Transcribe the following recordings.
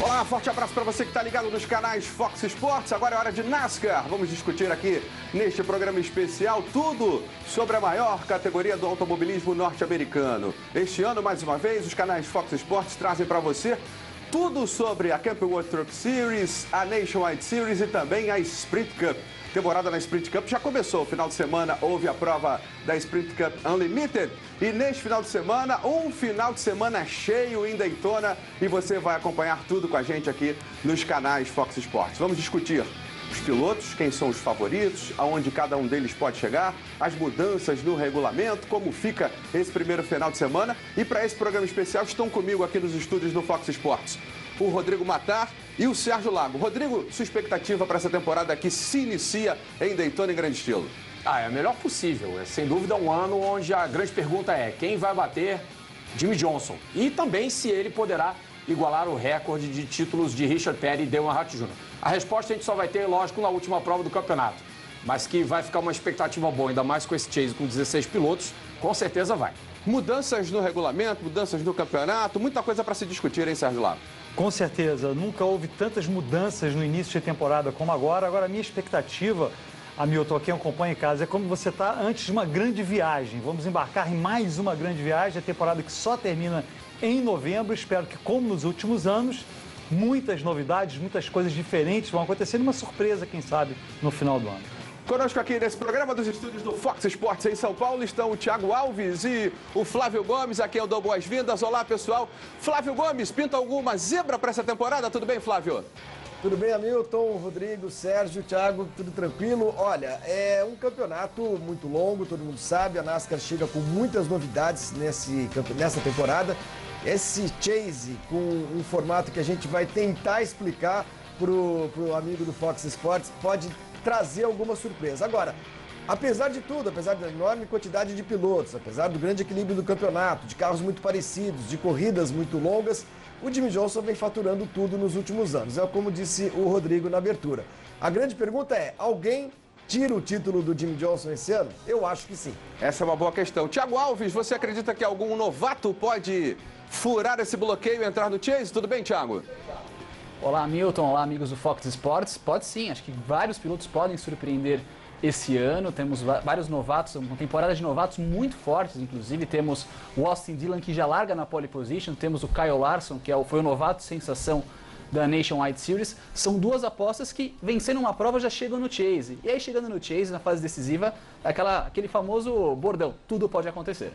Olá, forte abraço para você que está ligado nos canais Fox Sports. Agora é hora de NASCAR. Vamos discutir aqui neste programa especial tudo sobre a maior categoria do automobilismo norte-americano. Este ano, mais uma vez, os canais Fox Sports trazem para você tudo sobre a Camping World Truck Series, a Nationwide Series e também a Sprint Cup. Temporada na Sprint Cup já começou. Final de semana houve a prova da Sprint Cup Unlimited. E neste final de semana, um final de semana cheio em Daytona. E você vai acompanhar tudo com a gente aqui nos canais Fox Sports. Vamos discutir os pilotos, quem são os favoritos, aonde cada um deles pode chegar, as mudanças no regulamento, como fica esse primeiro final de semana. E para esse programa especial estão comigo aqui nos estúdios do Fox Sports o Rodrigo Matar e o Sérgio Lago. Rodrigo, sua expectativa para essa temporada que se inicia em Daytona em grande estilo? É a melhor possível. É sem dúvida um ano onde a grande pergunta é quem vai bater Jimmie Johnson e também se ele poderá igualar o recorde de títulos de Richard Petty e Dale Earnhardt Jr. A resposta a gente só vai ter, lógico, na última prova do campeonato, mas que vai ficar uma expectativa boa, ainda mais com esse chase com 16 pilotos, com certeza vai. Mudanças no regulamento, mudanças no campeonato, muita coisa para se discutir, hein, Sérgio Lago? Com certeza, nunca houve tantas mudanças no início de temporada como agora. Agora, a minha expectativa, Hamilton, quem acompanha em casa, é como você está antes de uma grande viagem. Vamos embarcar em mais uma grande viagem, a temporada que só termina em novembro. Espero que, como nos últimos anos, muitas novidades, muitas coisas diferentes vão acontecer. Uma surpresa, quem sabe, no final do ano. Conosco aqui nesse programa dos estúdios do Fox Sports em São Paulo estão o Thiago Alves e o Flávio Gomes, a quem eu dou boas-vindas. Olá, pessoal. Flávio Gomes, pinta alguma zebra para essa temporada? Tudo bem, Flávio? Tudo bem, Hamilton, Rodrigo, Sérgio, Thiago, tudo tranquilo? Olha, é um campeonato muito longo, todo mundo sabe, a NASCAR chega com muitas novidades nessa temporada. Esse chase com um formato que a gente vai tentar explicar pro amigo do Fox Sports pode trazer alguma surpresa. Agora, apesar de tudo, apesar da enorme quantidade de pilotos, apesar do grande equilíbrio do campeonato, de carros muito parecidos, de corridas muito longas, o Jimmie Johnson vem faturando tudo nos últimos anos. É como disse o Rodrigo na abertura. A grande pergunta é, alguém tira o título do Jimmie Johnson esse ano? Eu acho que sim. Essa é uma boa questão. Thiago Alves, você acredita que algum novato pode furar esse bloqueio e entrar no chase? Tudo bem, Thiago? Olá, Milton. Olá, amigos do Fox Sports. Pode sim, acho que vários pilotos podem surpreender esse ano. Temos vários novatos, uma temporada de novatos muito fortes, inclusive. Temos o Austin Dillon, que já larga na pole position. Temos o Kyle Larson, que foi o novato sensação da Nationwide Series. São duas apostas que, vencendo uma prova, já chegam no chase. E aí, chegando no chase, na fase decisiva, aquele famoso bordão, tudo pode acontecer.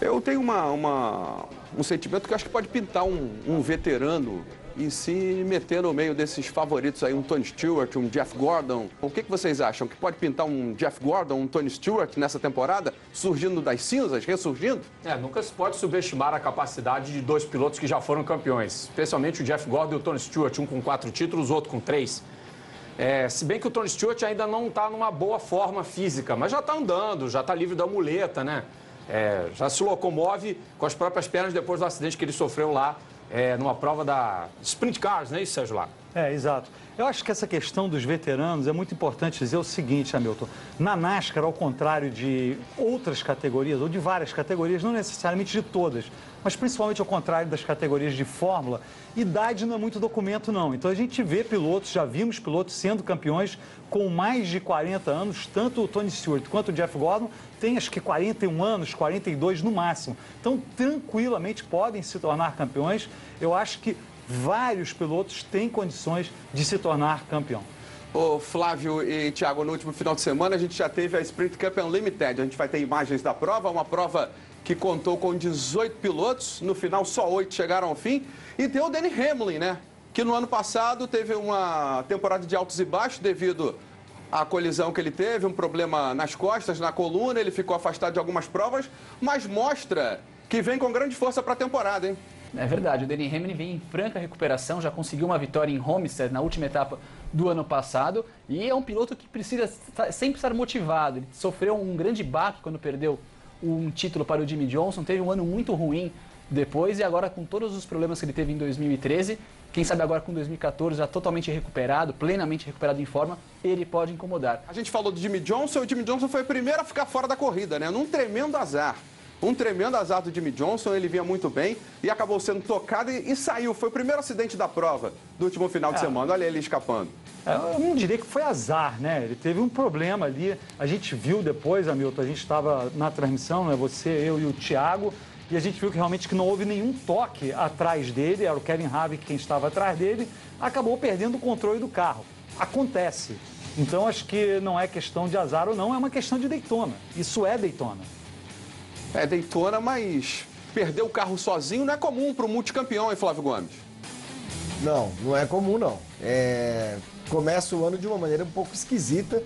Eu tenho um sentimento que eu acho que pode pintar um veterano e se meter no meio desses favoritos aí, um Tony Stewart, um Jeff Gordon. O que vocês acham? Que pode pintar um Jeff Gordon, um Tony Stewart nessa temporada, surgindo das cinzas, ressurgindo? Nunca se pode subestimar a capacidade de dois pilotos que já foram campeões, especialmente o Jeff Gordon e o Tony Stewart, um com 4 títulos, outro com 3. Se bem que o Tony Stewart ainda não está numa boa forma física, mas já está andando, já está livre da muleta, né? Já se locomove com as próprias pernas depois do acidente que ele sofreu lá numa prova da Sprint Cars, não é isso, Sérgio Lago? Exato. Eu acho que essa questão dos veteranos é muito importante dizer o seguinte, Hamilton. Na NASCAR, ao contrário de outras categorias, ou de várias categorias, não necessariamente de todas, mas principalmente ao contrário das categorias de Fórmula, idade não é muito documento, não. Então a gente vê pilotos, já vimos pilotos sendo campeões com mais de 40 anos, tanto o Tony Stewart quanto o Jeff Gordon têm acho que 41 anos, 42 no máximo. Então, tranquilamente podem se tornar campeões. Eu acho que vários pilotos têm condições de se tornar campeão. Ô Flávio e Thiago, no último final de semana a gente já teve a Sprint Cup Unlimited. A gente vai ter imagens da prova, uma prova que contou com 18 pilotos. No final, só 8 chegaram ao fim. E tem o Denny Hamlin, né? Que no ano passado teve uma temporada de altos e baixos devido à colisão que ele teve, um problema nas costas, na coluna. Ele ficou afastado de algumas provas, mas mostra que vem com grande força para a temporada, hein? É verdade, o Denny Hamlin vem em franca recuperação, já conseguiu uma vitória em Homestead na última etapa do ano passado e é um piloto que precisa sempre estar motivado. Ele sofreu um grande baque quando perdeu um título para o Jimmie Johnson, teve um ano muito ruim depois e agora com todos os problemas que ele teve em 2013, quem sabe agora com 2014 já totalmente recuperado, plenamente recuperado em forma, ele pode incomodar. A gente falou do Jimmie Johnson, o Jimmie Johnson foi o primeiro a ficar fora da corrida, né? Num tremendo azar. Um tremendo azar do Jimmie Johnson, ele vinha muito bem e acabou sendo tocado e saiu. Foi o primeiro acidente da prova do último final de semana. Olha ele escapando. Eu não diria que foi azar, né? Ele teve um problema ali. A gente viu depois, Hamilton, a gente estava na transmissão, né? Você, eu e o Thiago, e a gente viu que realmente que não houve nenhum toque atrás dele, era o Kevin Harvick quem estava atrás dele, acabou perdendo o controle do carro. Acontece. Então acho que não é questão de azar ou não, é uma questão de Daytona. Isso é Daytona. É Daytona, mas perder o carro sozinho não é comum para o multicampeão, hein, Flávio Gomes? Não, não é comum, não. Começa o ano de uma maneira um pouco esquisita.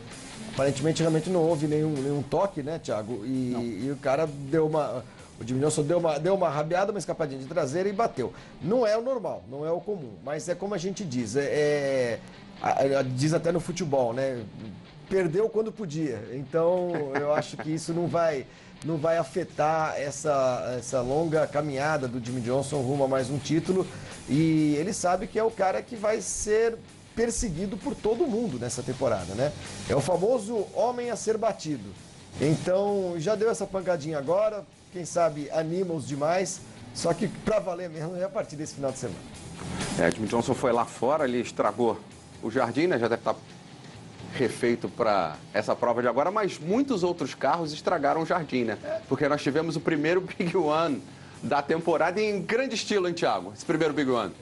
Aparentemente, realmente não houve nenhum toque, né, Thiago? E o cara deu uma... O Jimmie Johnson deu uma rabiada, uma escapadinha de traseira e bateu. Não é o normal, não é o comum. Mas é como a gente diz, diz até no futebol, né? Perdeu quando podia. Então, eu acho que isso não vai afetar essa longa caminhada do Jimmie Johnson rumo a mais um título. E ele sabe que é o cara que vai ser perseguido por todo mundo nessa temporada, né? É o famoso homem a ser batido. Então, já deu essa pancadinha agora, quem sabe anima os demais, só que pra valer mesmo é a partir desse final de semana. Jimmie Johnson foi lá fora, ele estragou o jardim, né? Já deve estar refeito para essa prova de agora, mas muitos outros carros estragaram o jardim, né? Porque nós tivemos o primeiro Big One da temporada em grande estilo, hein, Thiago? Esse primeiro Big One.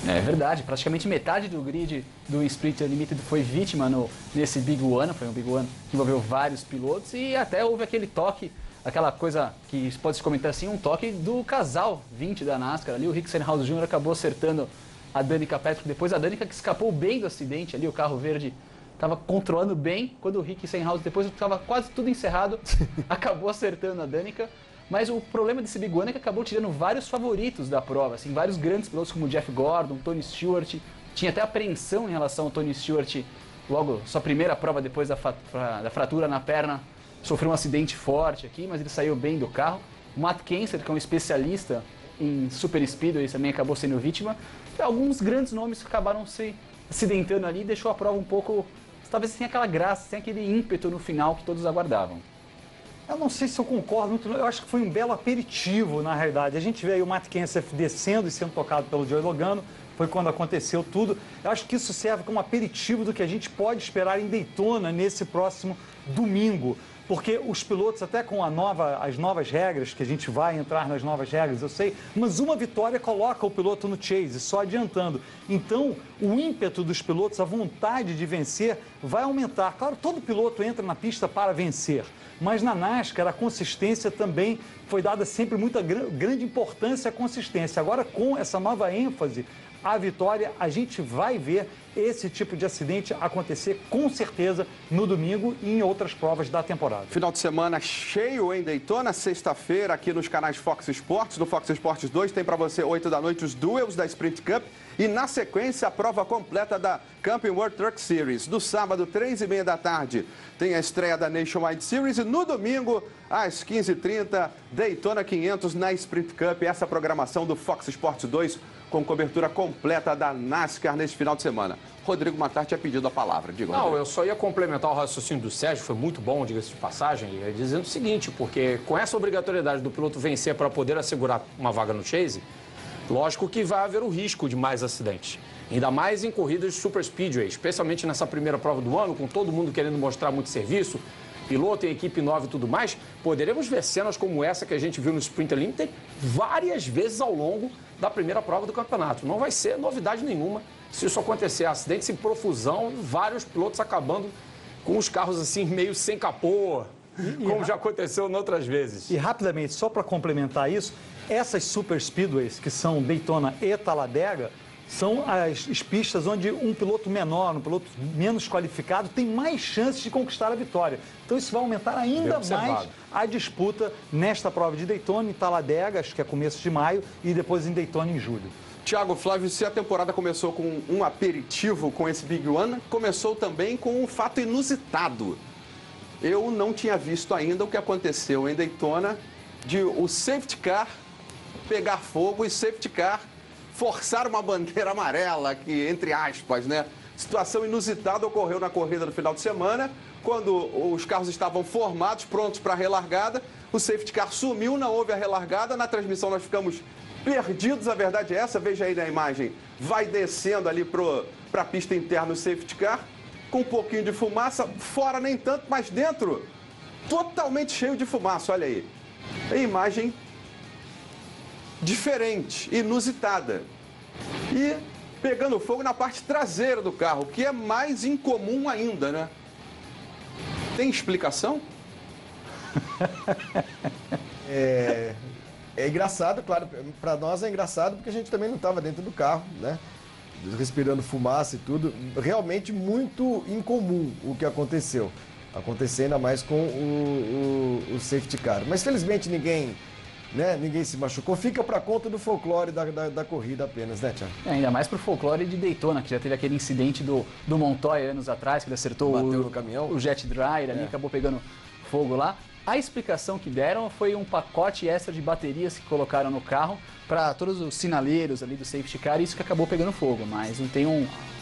É verdade, praticamente metade do grid do Sprint Unlimited foi vítima nesse Big One. Foi um Big One que envolveu vários pilotos e até houve aquele toque, aquela coisa que pode se comentar assim, um toque do casal 20 da NASCAR ali. O Rick Stenhouse Jr. acabou acertando a Danica Patrick, depois a Danica que escapou bem do acidente ali, o carro verde estava controlando bem, quando o Rick Stenhouse depois estava quase tudo encerrado, acabou acertando a Danica. Mas o problema desse Big One é que acabou tirando vários favoritos da prova, assim, vários grandes pilotos como o Jeff Gordon, Tony Stewart. Tinha até apreensão em relação ao Tony Stewart, logo sua primeira prova depois da fratura na perna, sofreu um acidente forte aqui, mas ele saiu bem do carro. O Matt Kenseth, que é um especialista em super speedway, também acabou sendo vítima. E alguns grandes nomes acabaram se acidentando ali e deixou a prova um pouco, talvez sem aquela graça, sem aquele ímpeto no final que todos aguardavam. Eu não sei se eu concordo muito, eu acho que foi um belo aperitivo, na realidade. A gente vê aí o Matt Kenseth descendo e sendo tocado pelo Joey Logano, foi quando aconteceu tudo. Eu acho que isso serve como aperitivo do que a gente pode esperar em Daytona nesse próximo domingo. Porque os pilotos, até com as novas regras, que a gente vai entrar nas novas regras, eu sei, mas uma vitória coloca o piloto no chase, só adiantando. Então, o ímpeto dos pilotos, a vontade de vencer, vai aumentar. Claro, todo piloto entra na pista para vencer, mas na NASCAR a consistência também foi dada sempre muita grande importância à consistência. Agora, com essa nova ênfase, a vitória, a gente vai ver esse tipo de acidente acontecer com certeza no domingo e em outras provas da temporada. Final de semana cheio em Daytona, sexta-feira aqui nos canais Fox Sports. No Fox Sports 2 tem para você 8 da noite os duels da Sprint Cup e na sequência a prova completa da Camping World Truck Series. No sábado, 3h30 da tarde, tem a estreia da Nationwide Series e no domingo, às 15h30, Daytona 500 na Sprint Cup. Essa programação do Fox Sports 2 com cobertura completa da NASCAR nesse final de semana. Rodrigo Matar tinha pedido a palavra. Diga, não, Rodrigo. eu só ia complementar o raciocínio do Sérgio, foi muito bom, diga-se de passagem, dizendo o seguinte, porque com essa obrigatoriedade do piloto vencer para poder assegurar uma vaga no chase, lógico que vai haver o risco de mais acidentes. Ainda mais em corridas de super speedway, especialmente nessa primeira prova do ano, com todo mundo querendo mostrar muito serviço, piloto em equipe nova e tudo mais, poderemos ver cenas como essa que a gente viu no Sprint Unlimited várias vezes ao longo da primeira prova do campeonato. Não vai ser novidade nenhuma se isso acontecer. Acidentes em profusão, vários pilotos acabando com os carros assim meio sem capô, como já aconteceu em outras vezes. E rapidamente, só para complementar isso, essas super speedways, que são Daytona e Talladega, são as pistas onde um piloto menor, um piloto menos qualificado, tem mais chances de conquistar a vitória. Então isso vai aumentar ainda mais a disputa nesta prova de Daytona, em Talladega, acho que é começo de maio, e depois em Daytona em julho. Tiago, Flávio, se a temporada começou com um aperitivo com esse Big One, começou também com um fato inusitado. Eu não tinha visto ainda o que aconteceu em Daytona de o safety car pegar fogo e safety car forçar uma bandeira amarela, que, entre aspas, né? Situação inusitada ocorreu na corrida do final de semana, quando os carros estavam formados, prontos para a relargada. O safety car sumiu, não houve a relargada. Na transmissão nós ficamos perdidos, a verdade é essa. Veja aí na imagem, vai descendo ali para a pista interna o safety car, com um pouquinho de fumaça, fora nem tanto, mas dentro totalmente cheio de fumaça, olha aí. A imagem diferente, inusitada. E pegando fogo na parte traseira do carro, que é mais incomum ainda, né? Tem explicação? É engraçado, claro, para nós é engraçado porque a gente também não estava dentro do carro, né? Respirando fumaça e tudo. Realmente muito incomum o que aconteceu. Acontecendo ainda mais com o safety car. Mas felizmente ninguém se machucou. Fica para conta do folclore da corrida apenas, né, Thiago? Ainda mais pro folclore de Daytona, que já teve aquele incidente do Montoya anos atrás, que ele acertou no caminhão. O jet dryer ali, acabou pegando fogo lá. A explicação que deram foi um pacote extra de baterias que colocaram no carro para todos os sinaleiros ali do safety car, e isso que acabou pegando fogo, mas não tem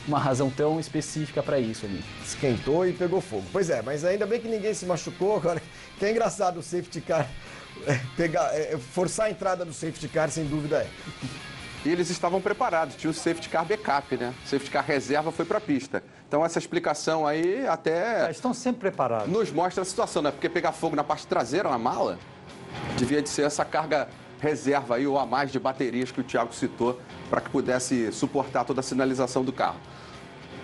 uma razão tão específica para isso ali. Esquentou e pegou fogo. Pois é, mas ainda bem que ninguém se machucou. Agora, que é engraçado o safety car forçar a entrada do safety car, sem dúvida é. E eles estavam preparados, tinha o safety car backup, né? O safety car reserva foi para a pista. Então essa explicação aí até Estão sempre preparados. nos mostra a situação, né? Porque pegar fogo na parte traseira, na mala, devia de ser essa carga reserva aí, ou a mais de baterias que o Thiago citou, para que pudesse suportar toda a sinalização do carro.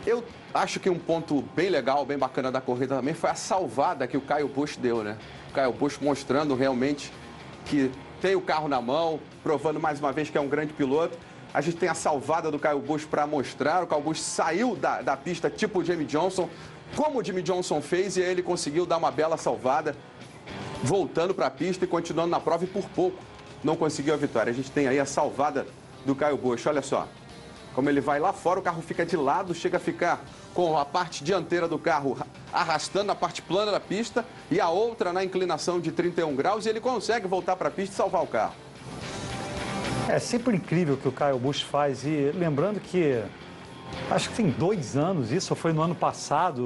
Eu acho que um ponto bem legal, bem bacana da corrida também foi a salvada que o Kyle Busch deu, né? O Kyle Busch mostrando realmente que tem o carro na mão, provando mais uma vez que é um grande piloto. A gente tem a salvada do Kyle Busch para mostrar. O Kyle Busch saiu da pista tipo o Jimmie Johnson, como o Jimmie Johnson fez, e aí ele conseguiu dar uma bela salvada, voltando para a pista e continuando na prova, e por pouco não conseguiu a vitória. A gente tem aí a salvada do Kyle Busch, olha só. Como ele vai lá fora, o carro fica de lado, chega a ficar com a parte dianteira do carro arrastando a parte plana da pista e a outra na inclinação de 31 graus, e ele consegue voltar para a pista e salvar o carro. É sempre incrível o que o Kyle Busch faz, e lembrando que acho que tem 2 anos, isso foi no ano passado,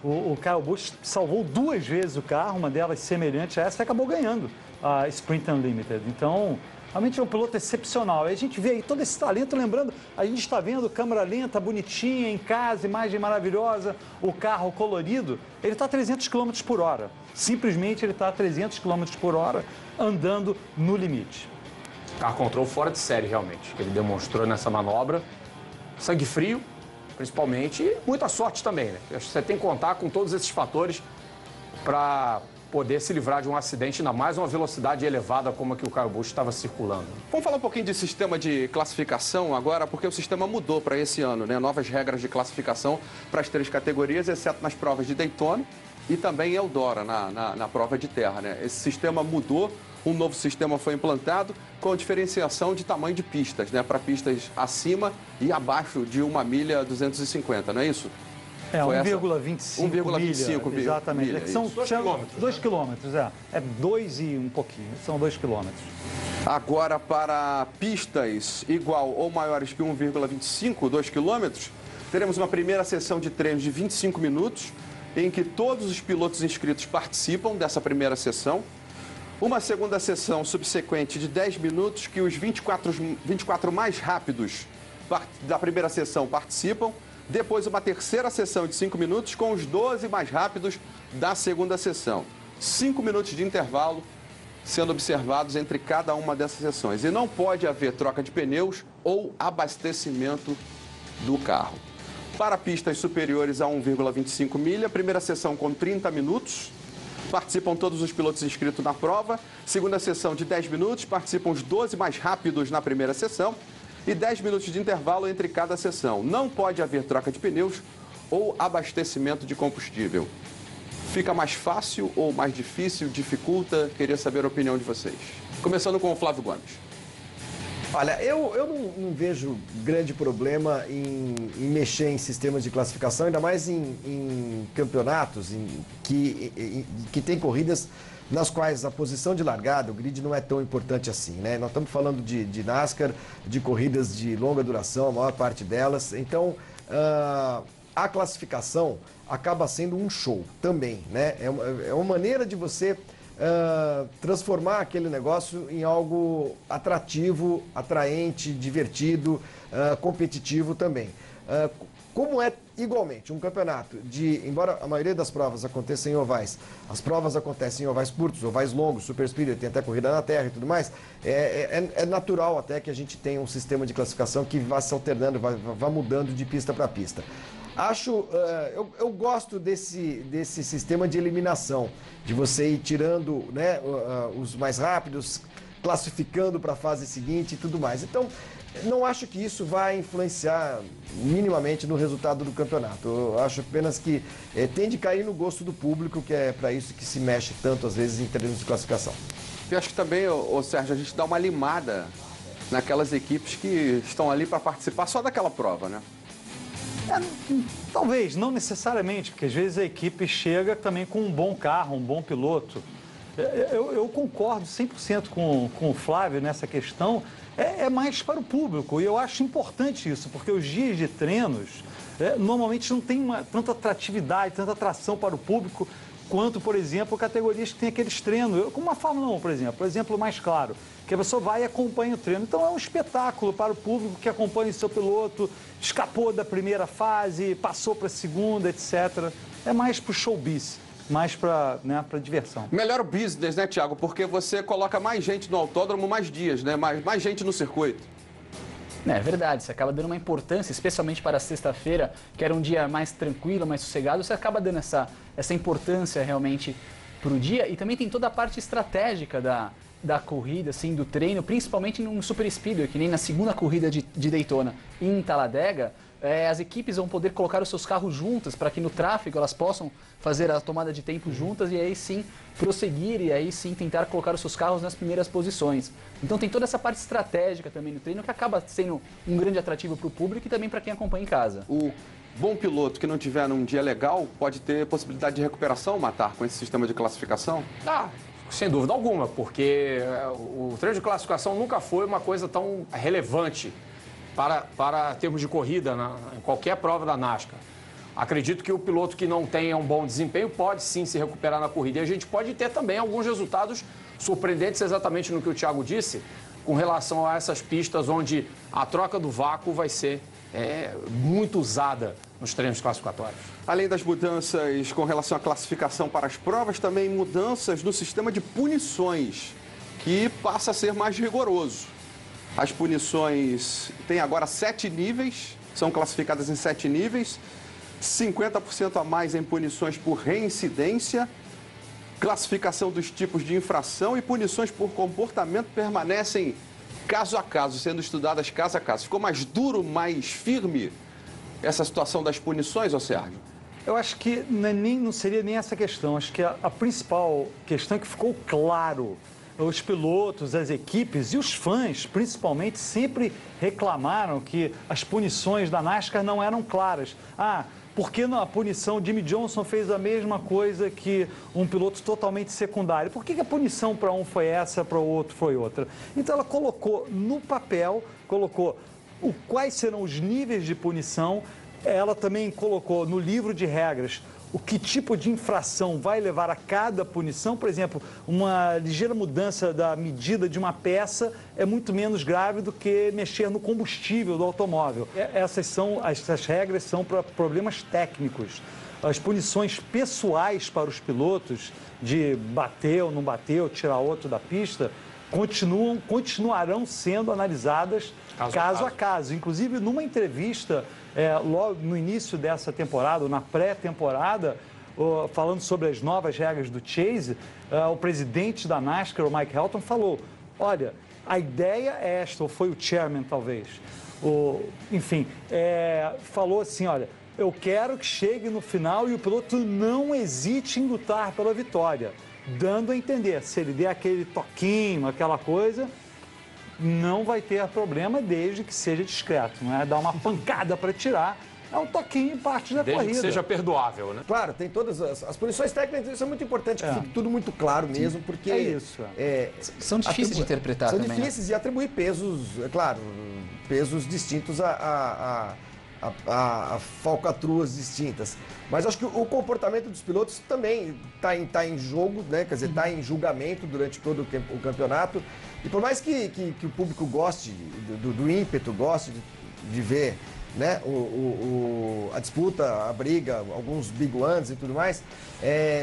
o Kyle Busch salvou 2 vezes o carro, uma delas semelhante a essa, e acabou ganhando a Sprint Unlimited. Então, realmente é um piloto excepcional. E a gente vê aí todo esse talento, lembrando, a gente está vendo câmera lenta, bonitinha, em casa, imagem maravilhosa, o carro colorido, ele está a 300 km por hora. Simplesmente ele está a 300 km por hora andando no limite. Car control fora de série, realmente, que ele demonstrou nessa manobra. Sangue frio, principalmente, e muita sorte também, né? Acho que você tem que contar com todos esses fatores para poder se livrar de um acidente, ainda mais uma velocidade elevada como a que o Kyle Busch estava circulando. Vamos falar um pouquinho de sistema de classificação agora, porque o sistema mudou para esse ano, né? Novas regras de classificação para as 3 categorias, exceto nas provas de Daytona e também Eldora, na prova de terra, né? Esse sistema mudou, um novo sistema foi implantado com diferenciação de tamanho de pistas, né? Para pistas acima e abaixo de 1 milha 250, não é isso? É, 1,25 milha. Exatamente. Milha, são 2 quilômetros. 2 quilômetros, é. É 2 e um pouquinho. São 2 quilômetros. Agora, para pistas igual ou maiores que 1,25, 2 quilômetros, teremos uma primeira sessão de treinos de 25 minutos, em que todos os pilotos inscritos participam dessa primeira sessão. Uma segunda sessão subsequente de 10 minutos, que os 24 mais rápidos da primeira sessão participam. Depois, uma terceira sessão de 5 minutos com os 12 mais rápidos da segunda sessão. 5 minutos de intervalo sendo observados entre cada uma dessas sessões. E não pode haver troca de pneus ou abastecimento do carro. Para pistas superiores a 1,25 milha, primeira sessão com 30 minutos. Participam todos os pilotos inscritos na prova. Segunda sessão de 10 minutos, participam os 12 mais rápidos na primeira sessão. E 10 minutos de intervalo entre cada sessão. Não pode haver troca de pneus ou abastecimento de combustível. Fica mais fácil ou mais difícil? Dificulta? Queria saber a opinião de vocês. Começando com o Flávio Gomes. Olha, eu não vejo grande problema em mexer em sistemas de classificação, ainda mais em campeonatos que tem corridas nas quais a posição de largada, o grid não é tão importante assim, né? Nós estamos falando de NASCAR, de corridas de longa duração, a maior parte delas. Então, a classificação acaba sendo um show também, né? É uma maneira de você transformar aquele negócio em algo atrativo, atraente, divertido, competitivo também. Como é igualmente um campeonato embora a maioria das provas aconteça em ovais, as provas acontecem em ovais curtos, ovais longos, super speed, tem até corrida na terra e tudo mais, é natural até que a gente tenha um sistema de classificação que vá se alternando, vá mudando de pista para pista. Eu gosto desse sistema de eliminação, de você ir tirando, né, os mais rápidos, classificando para a fase seguinte e tudo mais. Então, não acho que isso vai influenciar minimamente no resultado do campeonato. Eu acho apenas que tem de cair no gosto do público, que é para isso que se mexe tanto, às vezes, em termos de classificação. Eu acho que também, Sérgio, a gente dá uma limada naquelas equipes que estão ali para participar só daquela prova, né? Talvez, não necessariamente, porque às vezes a equipe chega também com um bom carro, um bom piloto. Eu concordo 100% com o Flávio nessa questão. É mais para o público, e eu acho importante isso, porque os dias de treinos normalmente não tem tanta atratividade, tanta atração para o público, quanto, por exemplo, categorias que tem aqueles treinos, como a Fórmula 1, por exemplo, mais claro, que a pessoa vai e acompanha o treino. Então é um espetáculo para o público que acompanha o seu piloto, escapou da primeira fase, passou para a segunda, etc. É mais para o showbiz. Mais para diversão. Melhor o business, né, Thiago? Porque você coloca mais gente no autódromo, mais dias, né? Mais gente no circuito. É verdade, você acaba dando uma importância, especialmente para a sexta-feira, que era um dia mais tranquilo, mais sossegado, você acaba dando essa importância realmente para o dia. E também tem toda a parte estratégica da corrida, assim, do treino, principalmente no Super Speedway, que nem na segunda corrida de Daytona em Talladega, as equipes vão poder colocar os seus carros juntas para que no tráfego elas possam fazer a tomada de tempo juntas e aí sim prosseguir e aí sim tentar colocar os seus carros nas primeiras posições. Então tem toda essa parte estratégica também no treino que acaba sendo um grande atrativo para o público e também para quem acompanha em casa. O bom piloto que não tiver num dia legal pode ter possibilidade de recuperação, Matar, com esse sistema de classificação? Sem dúvida alguma, porque o treino de classificação nunca foi uma coisa tão relevante para termos de corrida em qualquer prova da NASCAR. Acredito que o piloto que não tenha um bom desempenho pode sim se recuperar na corrida. E a gente pode ter também alguns resultados surpreendentes, exatamente no que o Thiago disse, com relação a essas pistas onde a troca do vácuo vai ser muito usada nos treinos classificatórios. Além das mudanças com relação à classificação para as provas, também mudanças no sistema de punições, que passa a ser mais rigoroso. As punições têm agora 7 níveis, são classificadas em 7 níveis, 50% a mais em punições por reincidência, classificação dos tipos de infração e punições por comportamento permanecem caso a caso, sendo estudadas caso a caso. Ficou mais duro, mais firme essa situação das punições, Sérgio? Eu acho que não seria nem essa questão. Acho que a principal questão é que ficou claro. Os pilotos, as equipes e os fãs, principalmente, sempre reclamaram que as punições da NASCAR não eram claras. Por que a punição Jimmie Johnson fez a mesma coisa que um piloto totalmente secundário? Por que a punição para um foi essa, para o outro foi outra? Então ela colocou no papel, quais serão os níveis de punição, ela também colocou no livro de regras o que tipo de infração vai levar a cada punição. Por exemplo, uma ligeira mudança da medida de uma peça é muito menos grave do que mexer no combustível do automóvel. Essas regras são para problemas técnicos. As punições pessoais para os pilotos, de bater ou não bater, ou tirar outro da pista, continuarão sendo analisadas caso a caso. Inclusive, numa entrevista, logo no início dessa temporada, na pré-temporada, falando sobre as novas regras do Chase, o presidente da NASCAR, o Mike Helton, falou: olha, a ideia é esta, ou foi o chairman talvez, falou assim: olha, eu quero que chegue no final e o piloto não hesite em lutar pela vitória, dando a entender, se ele der aquele toquinho, aquela coisa, não vai ter problema desde que seja discreto, não é dar uma pancada para tirar, é um toquinho em parte da corrida. Desde que seja perdoável, né? Claro, tem todas as punições técnicas, isso é muito importante, que fique tudo muito claro mesmo, porque... É isso. São difíceis de interpretar também. São difíceis e atribuir pesos, é claro, pesos distintos a a falcatruas distintas. Mas acho que o comportamento dos pilotos também está em jogo, né? Quer dizer, está em julgamento durante todo o campeonato. E por mais que o público goste do ímpeto, goste de ver, né, a disputa, a briga, alguns big ones e tudo mais,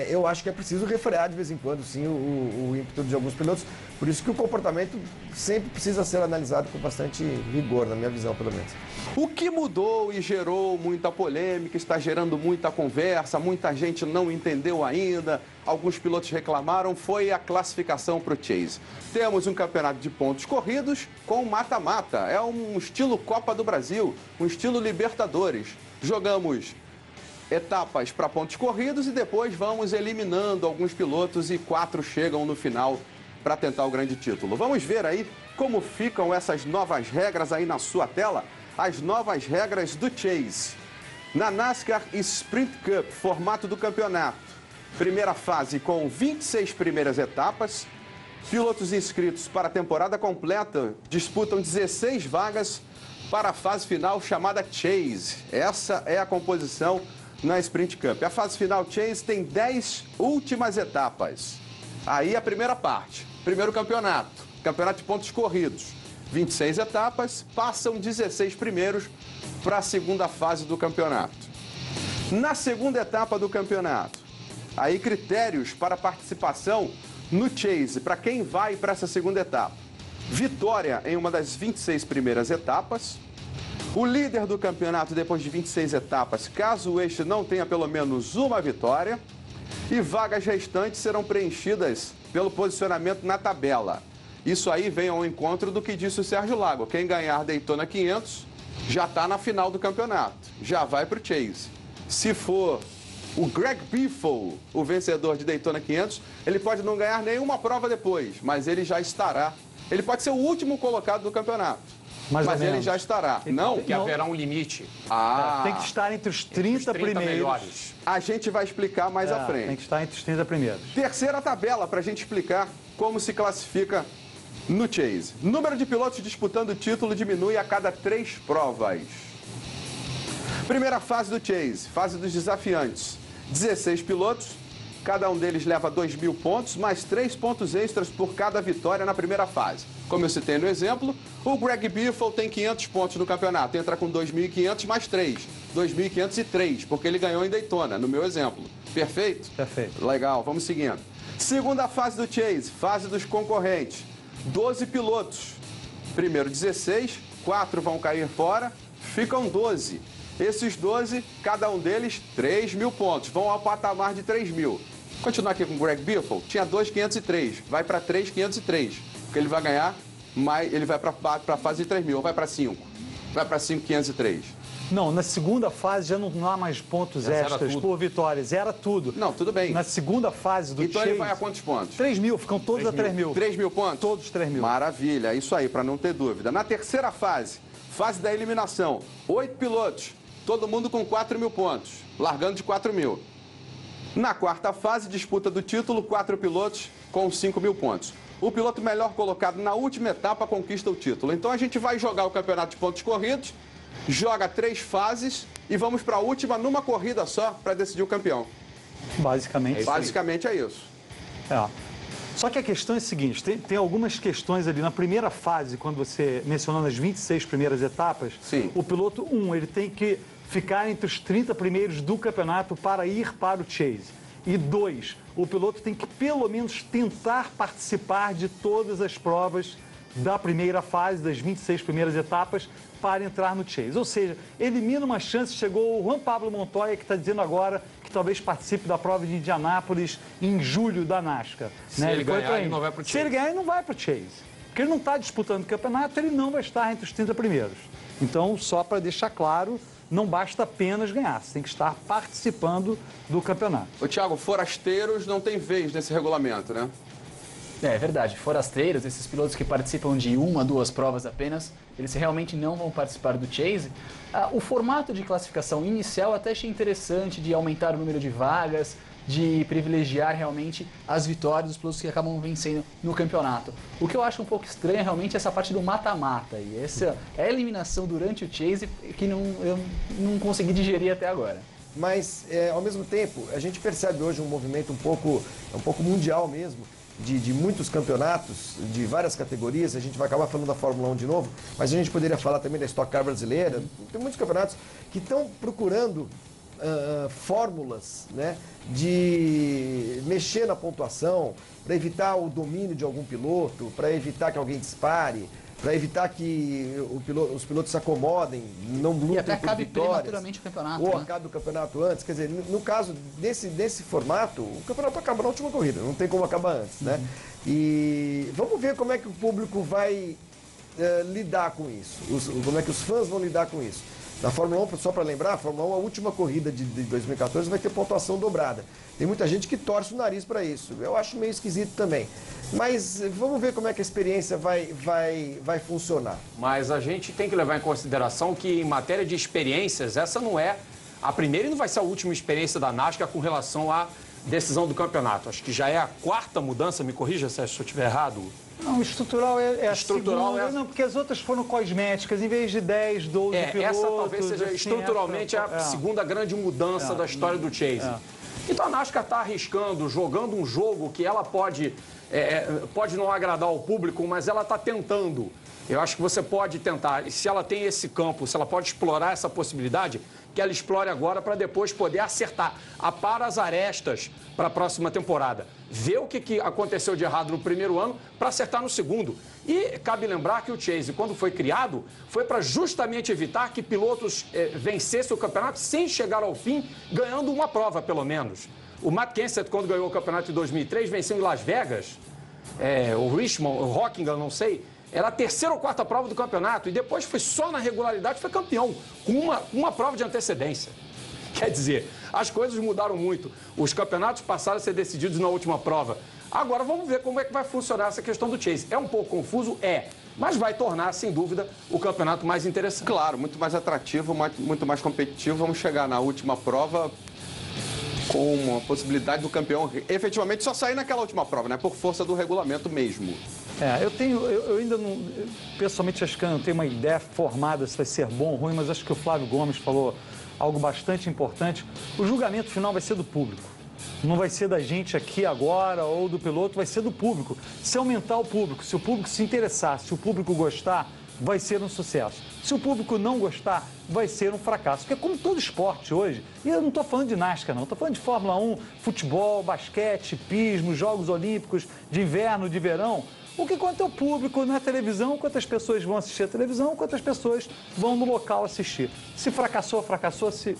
eu acho que é preciso refrear de vez em quando, sim, o ímpeto de alguns pilotos. Por isso que o comportamento sempre precisa ser analisado com bastante rigor, na minha visão, pelo menos. O que mudou e gerou muita polêmica, está gerando muita conversa, muita gente não entendeu ainda, alguns pilotos reclamaram, foi a classificação para o Chase. Temos um campeonato de pontos corridos com mata-mata, é um estilo Copa do Brasil, um estilo Libertadores. Jogamos etapas para pontos corridos e depois vamos eliminando alguns pilotos e 4 chegam no final para tentar o grande título. Vamos ver aí como ficam essas novas regras aí na sua tela. As novas regras do Chase. Na NASCAR Sprint Cup, formato do campeonato. Primeira fase com 26 primeiras etapas. Pilotos inscritos para a temporada completa disputam 16 vagas para a fase final chamada Chase. Essa é a composição na Sprint Cup. A fase final Chase tem 10 últimas etapas. Aí a primeira parte, primeiro campeonato de pontos corridos. 26 etapas, passam 16 primeiros para a segunda fase do campeonato. Na segunda etapa do campeonato, aí critérios para participação no Chase, para quem vai para essa segunda etapa. Vitória em uma das 26 primeiras etapas. O líder do campeonato depois de 26 etapas, caso este não tenha pelo menos uma vitória. E vagas restantes serão preenchidas pelo posicionamento na tabela. Isso aí vem ao encontro do que disse o Sérgio Lago. Quem ganhar Daytona 500 já está na final do campeonato, já vai para o Chase. Se for o Greg Biffle, o vencedor de Daytona 500, ele pode não ganhar nenhuma prova depois, mas ele já estará. Ele pode ser o último colocado do campeonato, mas ele já estará. Não? Que haverá um limite. Tem que estar entre os 30 primeiros. Melhores. A gente vai explicar mais à frente. Tem que estar entre os 30 primeiros. Terceira tabela para a gente explicar como se classifica no Chase. Número de pilotos disputando o título diminui a cada 3 provas. Primeira fase do Chase, fase dos desafiantes. 16 pilotos, cada um deles leva 2.000 pontos, mais 3 pontos extras por cada vitória na primeira fase. Como eu citei no exemplo, o Greg Biffle tem 500 pontos no campeonato, entra com 2.500 mais 3, 2.503, porque ele ganhou em Daytona, no meu exemplo. Perfeito? Perfeito. Legal, vamos seguindo. Segunda fase do Chase, fase dos concorrentes. 12 pilotos. Primeiro 16, 4 vão cair fora, ficam 12. Esses 12, cada um deles, 3.000 pontos. Vão ao patamar de 3.000. Continuar aqui com o Greg Biffle, tinha 2.503, vai para 3.503. Porque ele vai ganhar, ele vai para a fase de 3.000, ou vai para 5. Vai para 5.503. Não, na segunda fase já não há mais pontos extras por vitória, zera tudo. Não, tudo bem. Na segunda fase do Então Chase, ele vai a quantos pontos? 3.000, ficam todos a 3.000. 3.000 pontos? Todos 3.000. Maravilha, é isso aí, para não ter dúvida. Na terceira fase, fase da eliminação, 8 pilotos, todo mundo com 4.000 pontos, largando de 4.000. Na quarta fase, disputa do título, 4 pilotos com 5.000 pontos. O piloto melhor colocado na última etapa conquista o título. Então a gente vai jogar o campeonato de pontos corridos, joga 3 fases e vamos para a última numa corrida só para decidir o campeão. Basicamente É isso. É. Só que a questão é a seguinte, tem algumas questões ali. Na primeira fase, quando você mencionou as 26 primeiras etapas, sim, o piloto, ele tem que ficar entre os 30 primeiros do campeonato para ir para o Chase. E 2, o piloto tem que pelo menos tentar participar de todas as provas da primeira fase, das 26 primeiras etapas, para entrar no Chase. Ou seja, elimina uma chance. Chegou o Juan Pablo Montoya, que está dizendo agora que talvez participe da prova de Indianápolis em julho da NASCAR. Se ele ganhar, ele não vai para o Chase. Se ele ganhar, ele não vai para o Chase. Porque ele não está disputando o campeonato, ele não vai estar entre os 30 primeiros. Então, só para deixar claro, não basta apenas ganhar, você tem que estar participando do campeonato. Ô, Thiago, forasteiros não tem vez nesse regulamento, né? É verdade, forasteiros, esses pilotos que participam de 1 a 2 provas apenas, eles realmente não vão participar do Chase. O formato de classificação inicial até achei interessante, de aumentar o número de vagas, de privilegiar realmente as vitórias dos pilotos que acabam vencendo no campeonato. O que eu acho um pouco estranho é realmente essa parte do mata-mata, e essa é a eliminação durante o Chase que eu não consegui digerir até agora. Mas, ao mesmo tempo, a gente percebe hoje um movimento um pouco mundial mesmo, de muitos campeonatos, de várias categorias. A gente vai acabar falando da Fórmula 1 de novo, mas a gente poderia falar também da Stock Car brasileira. Tem muitos campeonatos que estão procurando fórmulas, né, de mexer na pontuação, para evitar o domínio de algum piloto, para evitar que alguém dispare, para evitar que os pilotos se acomodem, não lutem e até por acabe vitórias, prematuramente o campeonato. ou né? acabe o campeonato antes. Quer dizer, no caso desse formato, o campeonato acaba na última corrida, não tem como acabar antes, né? E vamos ver como é que o público vai lidar com isso, como é que os fãs vão lidar com isso. Na Fórmula 1, só para lembrar, a Fórmula 1, a última corrida de 2014 vai ter pontuação dobrada. Tem muita gente que torce o nariz para isso. Eu acho meio esquisito também. Mas vamos ver como é que a experiência vai funcionar. Mas a gente tem que levar em consideração que, em matéria de experiências, essa não é a primeira e não vai ser a última experiência da NASCAR com relação à decisão do campeonato. Acho que já é a quarta mudança, me corrija se eu estiver errado. Não, estrutural é a Estrutural segunda, não, porque as outras foram cosméticas, em vez de 10, 12 pilotos. Essa talvez seja assim, estruturalmente a segunda grande mudança da história do Chase. Então a NASCAR está arriscando, jogando um jogo que ela pode não agradar ao público, mas ela está tentando. Eu acho que você pode tentar, e se ela tem esse campo, se ela pode explorar essa possibilidade, que ela explore agora para depois poder acertar, aparar as arestas para a próxima temporada. Ver o que aconteceu de errado no primeiro ano para acertar no segundo. E cabe lembrar que o Chase, quando foi criado, foi para justamente evitar que pilotos vencessem o campeonato sem chegar ao fim, ganhando uma prova, pelo menos. O Matt Kenseth, quando ganhou o campeonato em 2003, venceu em Las Vegas. O Richmond, o Rockingham, não sei. Era a terceira ou quarta prova do campeonato e depois foi só na regularidade, foi campeão, com uma prova de antecedência. Quer dizer, as coisas mudaram muito. Os campeonatos passaram a ser decididos na última prova. Agora vamos ver como é que vai funcionar essa questão do Chase. É um pouco confuso? Mas vai tornar, sem dúvida, o campeonato mais interessante. Claro, muito mais atrativo, muito mais competitivo. Vamos chegar na última prova com a possibilidade do campeão efetivamente só sair naquela última prova, né? Por força do regulamento mesmo. Eu ainda não, pessoalmente acho que eu não tenho uma ideia formada se vai ser bom ou ruim, mas acho que o Flávio Gomes falou algo bastante importante. O julgamento final vai ser do público. Não vai ser da gente aqui agora ou do piloto, vai ser do público. Se aumentar o público, se o público se interessar, se o público gostar, vai ser um sucesso. Se o público não gostar, vai ser um fracasso. Porque como todo esporte hoje, e eu não estou falando de NASCAR não, estou falando de Fórmula 1, futebol, basquete, hipismo, Jogos Olímpicos, de inverno, de verão, o que conta é o público na televisão, quantas pessoas vão assistir a televisão, quantas pessoas vão no local assistir. Se fracassou, fracassou, se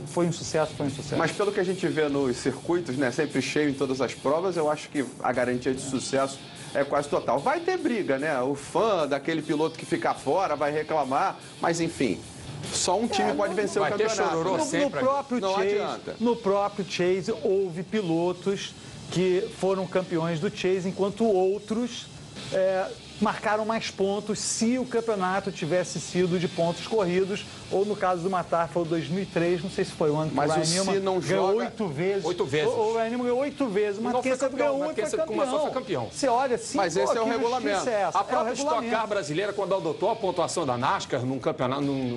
foi um sucesso, foi um sucesso. Mas pelo que a gente vê nos circuitos, né, sempre cheio em todas as provas, eu acho que a garantia de sucesso é quase total. Vai ter briga, né? O fã daquele piloto que ficar fora vai reclamar, mas enfim, só um time pode vencer o campeonato. No próprio Chase houve pilotos que foram campeões do Chase, enquanto outros marcaram mais pontos se o campeonato tivesse sido de pontos corridos, ou no caso do Matar foi o 2003, não sei se foi o ano que mas o Ryan Newman não ganhou joga 8 vezes. 8 vezes. O Ryan Newman ganhou 8 vezes, mas quem ganhou um foi campeão. Você olha assim, mas esse é o regulamento. A própria Stock Car brasileira, quando adotou a pontuação da NASCAR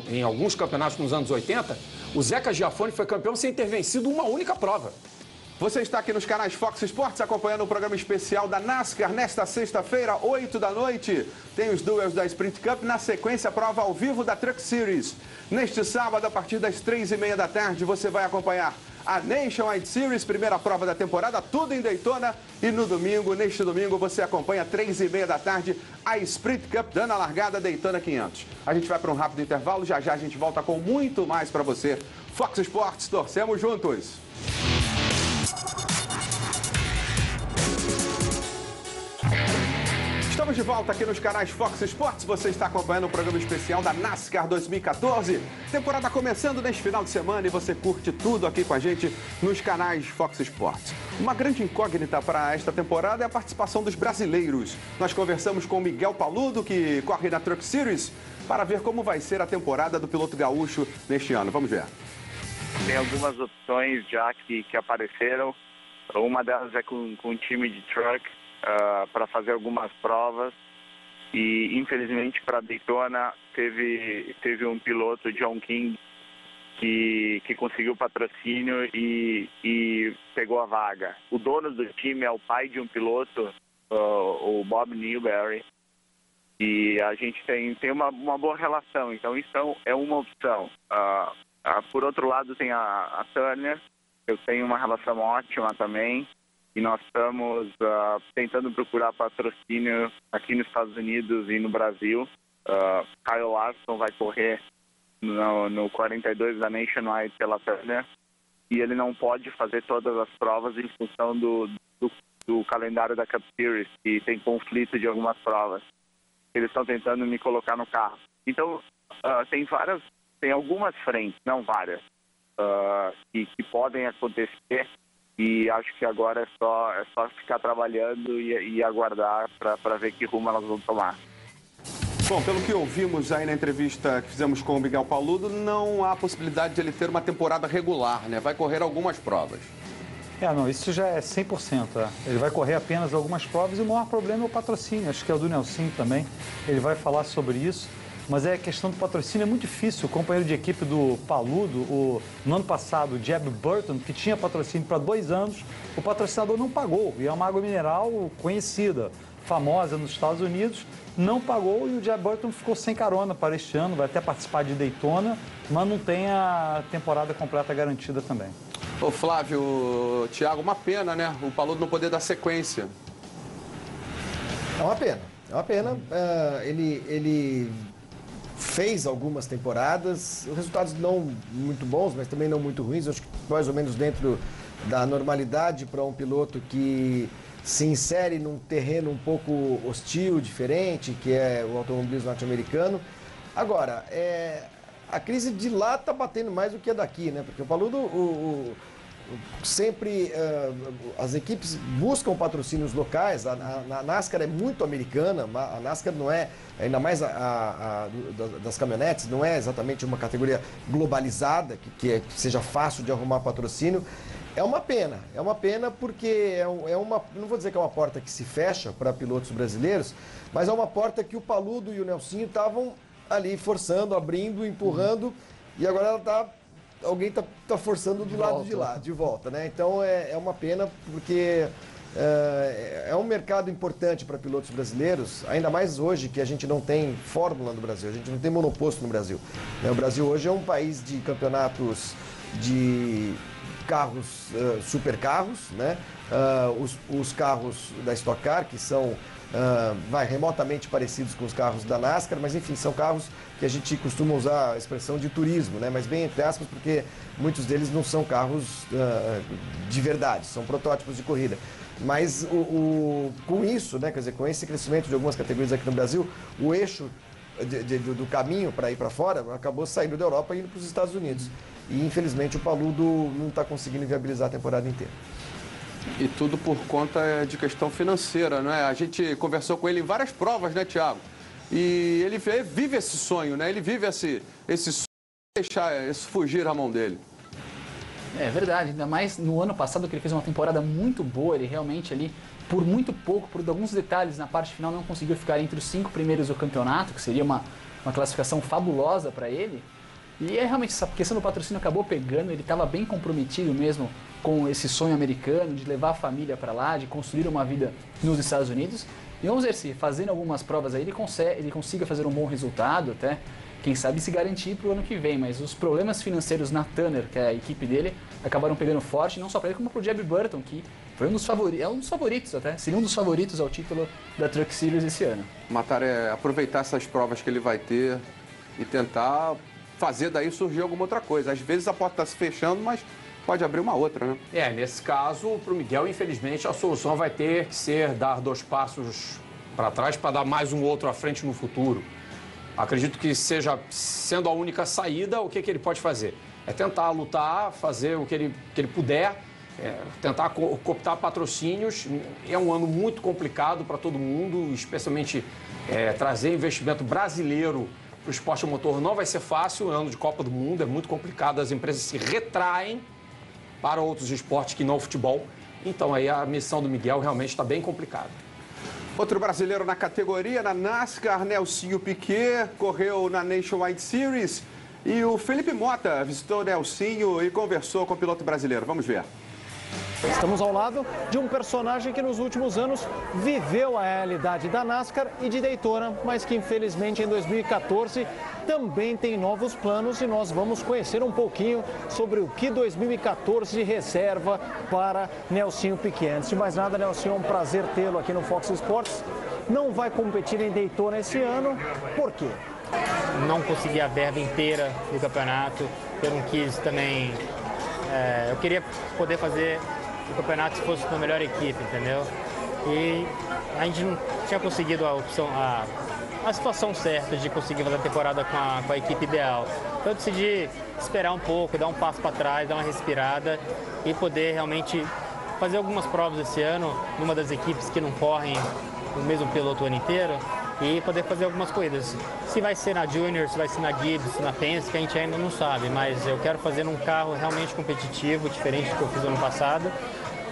em alguns campeonatos nos anos 80, o Zeca Giafone foi campeão sem ter vencido uma única prova. Você está aqui nos canais Fox Sports acompanhando o programa especial da NASCAR nesta sexta-feira, 8 da noite. Tem os duels da Sprint Cup, na sequência, prova ao vivo da Truck Series. Neste sábado, a partir das 3h30 da tarde, você vai acompanhar a Nationwide Series, primeira prova da temporada, tudo em Daytona. E no domingo, neste domingo, você acompanha 3h30 da tarde a Sprint Cup, dando a largada Daytona 500. A gente vai para um rápido intervalo, já já a gente volta com muito mais para você. Fox Sports, torcemos juntos! Estamos de volta aqui nos canais Fox Sports. Você está acompanhando o programa especial da NASCAR 2014. Temporada começando neste final de semana e você curte tudo aqui com a gente nos canais Fox Sports. Uma grande incógnita para esta temporada é a participação dos brasileiros. Nós conversamos com o Miguel Paludo, que corre na Truck Series, para ver como vai ser a temporada do piloto gaúcho neste ano. Vamos ver. Tem algumas opções já que apareceram. Uma delas é com um time de truck para fazer algumas provas. E, infelizmente, para Daytona, teve um piloto, John King, que conseguiu patrocínio e pegou a vaga. O dono do time é o pai de um piloto, o Bob Newberry. E a gente tem uma boa relação, então isso é uma opção. Por outro lado, tem a Turner, eu tenho uma relação ótima também, e nós estamos tentando procurar patrocínio aqui nos Estados Unidos e no Brasil. Kyle Larson vai correr no 42 da Nationwide pela Turner, e ele não pode fazer todas as provas em função do calendário da Cup Series, que tem conflito de algumas provas. Eles estão tentando me colocar no carro. Então, tem algumas frentes, não várias, que podem acontecer, e acho que agora é só ficar trabalhando e aguardar para ver que rumo elas vão tomar. Bom, pelo que ouvimos aí na entrevista que fizemos com o Miguel Paludo, não há possibilidade de ele ter uma temporada regular, né? Vai correr algumas provas. Não, isso já é 100%. Ele vai correr apenas algumas provas e o maior problema é o patrocínio. Acho que é o do Nelson também. Ele vai falar sobre isso. Mas a questão do patrocínio é muito difícil. O companheiro de equipe do Paludo, no ano passado, o Jeb Burton, que tinha patrocínio para 2 anos, o patrocinador não pagou. E é uma água mineral conhecida, famosa nos Estados Unidos, não pagou e o Jeb Burton ficou sem carona para este ano. Vai até participar de Daytona, mas não tem a temporada completa garantida também. Ô Flávio, Thiago, uma pena, né? O Paludo não poder dar sequência. É uma pena, é uma pena. Ele fez algumas temporadas, resultados não muito bons, mas também não muito ruins. Acho que mais ou menos dentro da normalidade para um piloto que se insere num terreno um pouco hostil, diferente, que é o automobilismo norte-americano. Agora, a crise de lá está batendo mais do que a daqui, né? Porque o Paludo, sempre as equipes buscam patrocínios locais. A NASCAR é muito americana, a NASCAR não é, ainda mais das caminhonetes, não é exatamente uma categoria globalizada, que seja fácil de arrumar patrocínio. É uma pena porque não vou dizer que é uma porta que se fecha para pilotos brasileiros, mas é uma porta que o Paludo e o Nelsinho estavam ali forçando, abrindo, empurrando, e agora alguém está forçando do lado de lá, de volta, né? Então é uma pena porque é um mercado importante para pilotos brasileiros, ainda mais hoje que a gente não tem fórmula no Brasil, a gente não tem monoposto no Brasil, né? O Brasil hoje é um país de campeonatos de carros, supercarros, né? Os carros da Stock Car, que são remotamente parecidos com os carros da NASCAR, mas enfim, são carros que a gente costuma usar a expressão de turismo, né? Mas bem entre aspas, porque muitos deles não são carros de verdade, são protótipos de corrida. Mas com isso, né, quer dizer, com esse crescimento de algumas categorias aqui no Brasil, o eixo do caminho para ir para fora acabou saindo da Europa e indo para os Estados Unidos. E infelizmente o Paludo não está conseguindo viabilizar a temporada inteira. E tudo por conta de questão financeira, não é? A gente conversou com ele em várias provas, né, Thiago? E ele vive esse sonho, né? Ele vive esse sonho de deixar isso fugir à mão dele. É verdade, ainda mais no ano passado que ele fez uma temporada muito boa, ele realmente ali, por muito pouco, por alguns detalhes na parte final, não conseguiu ficar entre os 5 primeiros do campeonato, que seria uma classificação fabulosa para ele. E realmente essa questão do patrocínio acabou pegando, ele estava bem comprometido mesmo com esse sonho americano de levar a família para lá, de construir uma vida nos Estados Unidos. E vamos ver se fazendo algumas provas aí ele consiga fazer um bom resultado, até quem sabe se garantir para o ano que vem. Mas os problemas financeiros na Turner, que é a equipe dele, acabaram pegando forte, não só para ele como para o Jeb Burton, que foi um dos favoritos até, seria um dos favoritos ao título da Truck Series esse ano. Matar aproveitar essas provas que ele vai ter e tentar fazer daí surgir alguma outra coisa. Às vezes a porta está se fechando, mas pode abrir uma outra, né? Nesse caso, para o Miguel, infelizmente, a solução vai ter que ser dar 2 passos para trás para dar mais um outro à frente no futuro. Acredito que seja, sendo a única saída, o que ele pode fazer? É tentar lutar, fazer o que ele puder, tentar cooptar patrocínios. É um ano muito complicado para todo mundo, especialmente trazer investimento brasileiro o esporte motor não vai ser fácil, o ano de Copa do Mundo é muito complicado, as empresas se retraem para outros esportes que não o futebol. Então aí a missão do Miguel realmente está bem complicada. Outro brasileiro na categoria, na NASCAR, Nelsinho Piquet, correu na Nationwide Series. E o Felipe Mota visitou o Nelsinho e conversou com o piloto brasileiro. Vamos ver. Estamos ao lado de um personagem que nos últimos anos viveu a realidade da NASCAR e de Daytona, mas que infelizmente em 2014 também tem novos planos e nós vamos conhecer um pouquinho sobre o que 2014 reserva para Nelsinho Piquet. Antes de mais nada, Nelsinho, é um prazer tê-lo aqui no Fox Sports. Não vai competir em Daytona esse ano, por quê? Não consegui a verba inteira do campeonato, eu não quis também... eu queria poder fazer o campeonato se fosse com a melhor equipe, entendeu? E a gente não tinha conseguido a situação certa de conseguir fazer a temporada com a equipe ideal. Então eu decidi esperar um pouco, dar um passo para trás, dar uma respirada e poder realmente fazer algumas provas esse ano numa das equipes que não correm o mesmo piloto o ano inteiro e poder fazer algumas corridas. Se vai ser na Junior, se vai ser na Gibbs, na Penske, a gente ainda não sabe, mas eu quero fazer num carro realmente competitivo, diferente do que eu fiz ano passado,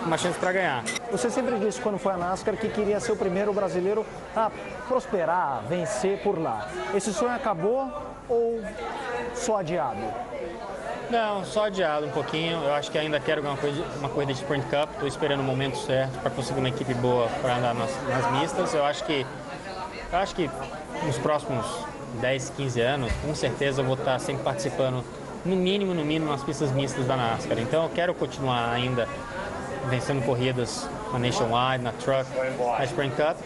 uma chance para ganhar. Você sempre disse quando foi a NASCAR que queria ser o primeiro brasileiro a prosperar, vencer por lá. Esse sonho acabou ou só adiado? Não, só adiado um pouquinho. Eu acho que ainda quero uma corrida de Sprint Cup. Estou esperando o momento certo para conseguir uma equipe boa para andar nas mistas. Eu acho que nos próximos 10, 15 anos, com certeza eu vou estar sempre participando, no mínimo, nas pistas mistas da NASCAR. Então eu quero continuar ainda vencendo corridas na Nationwide, na Truck, na Sprint Cup.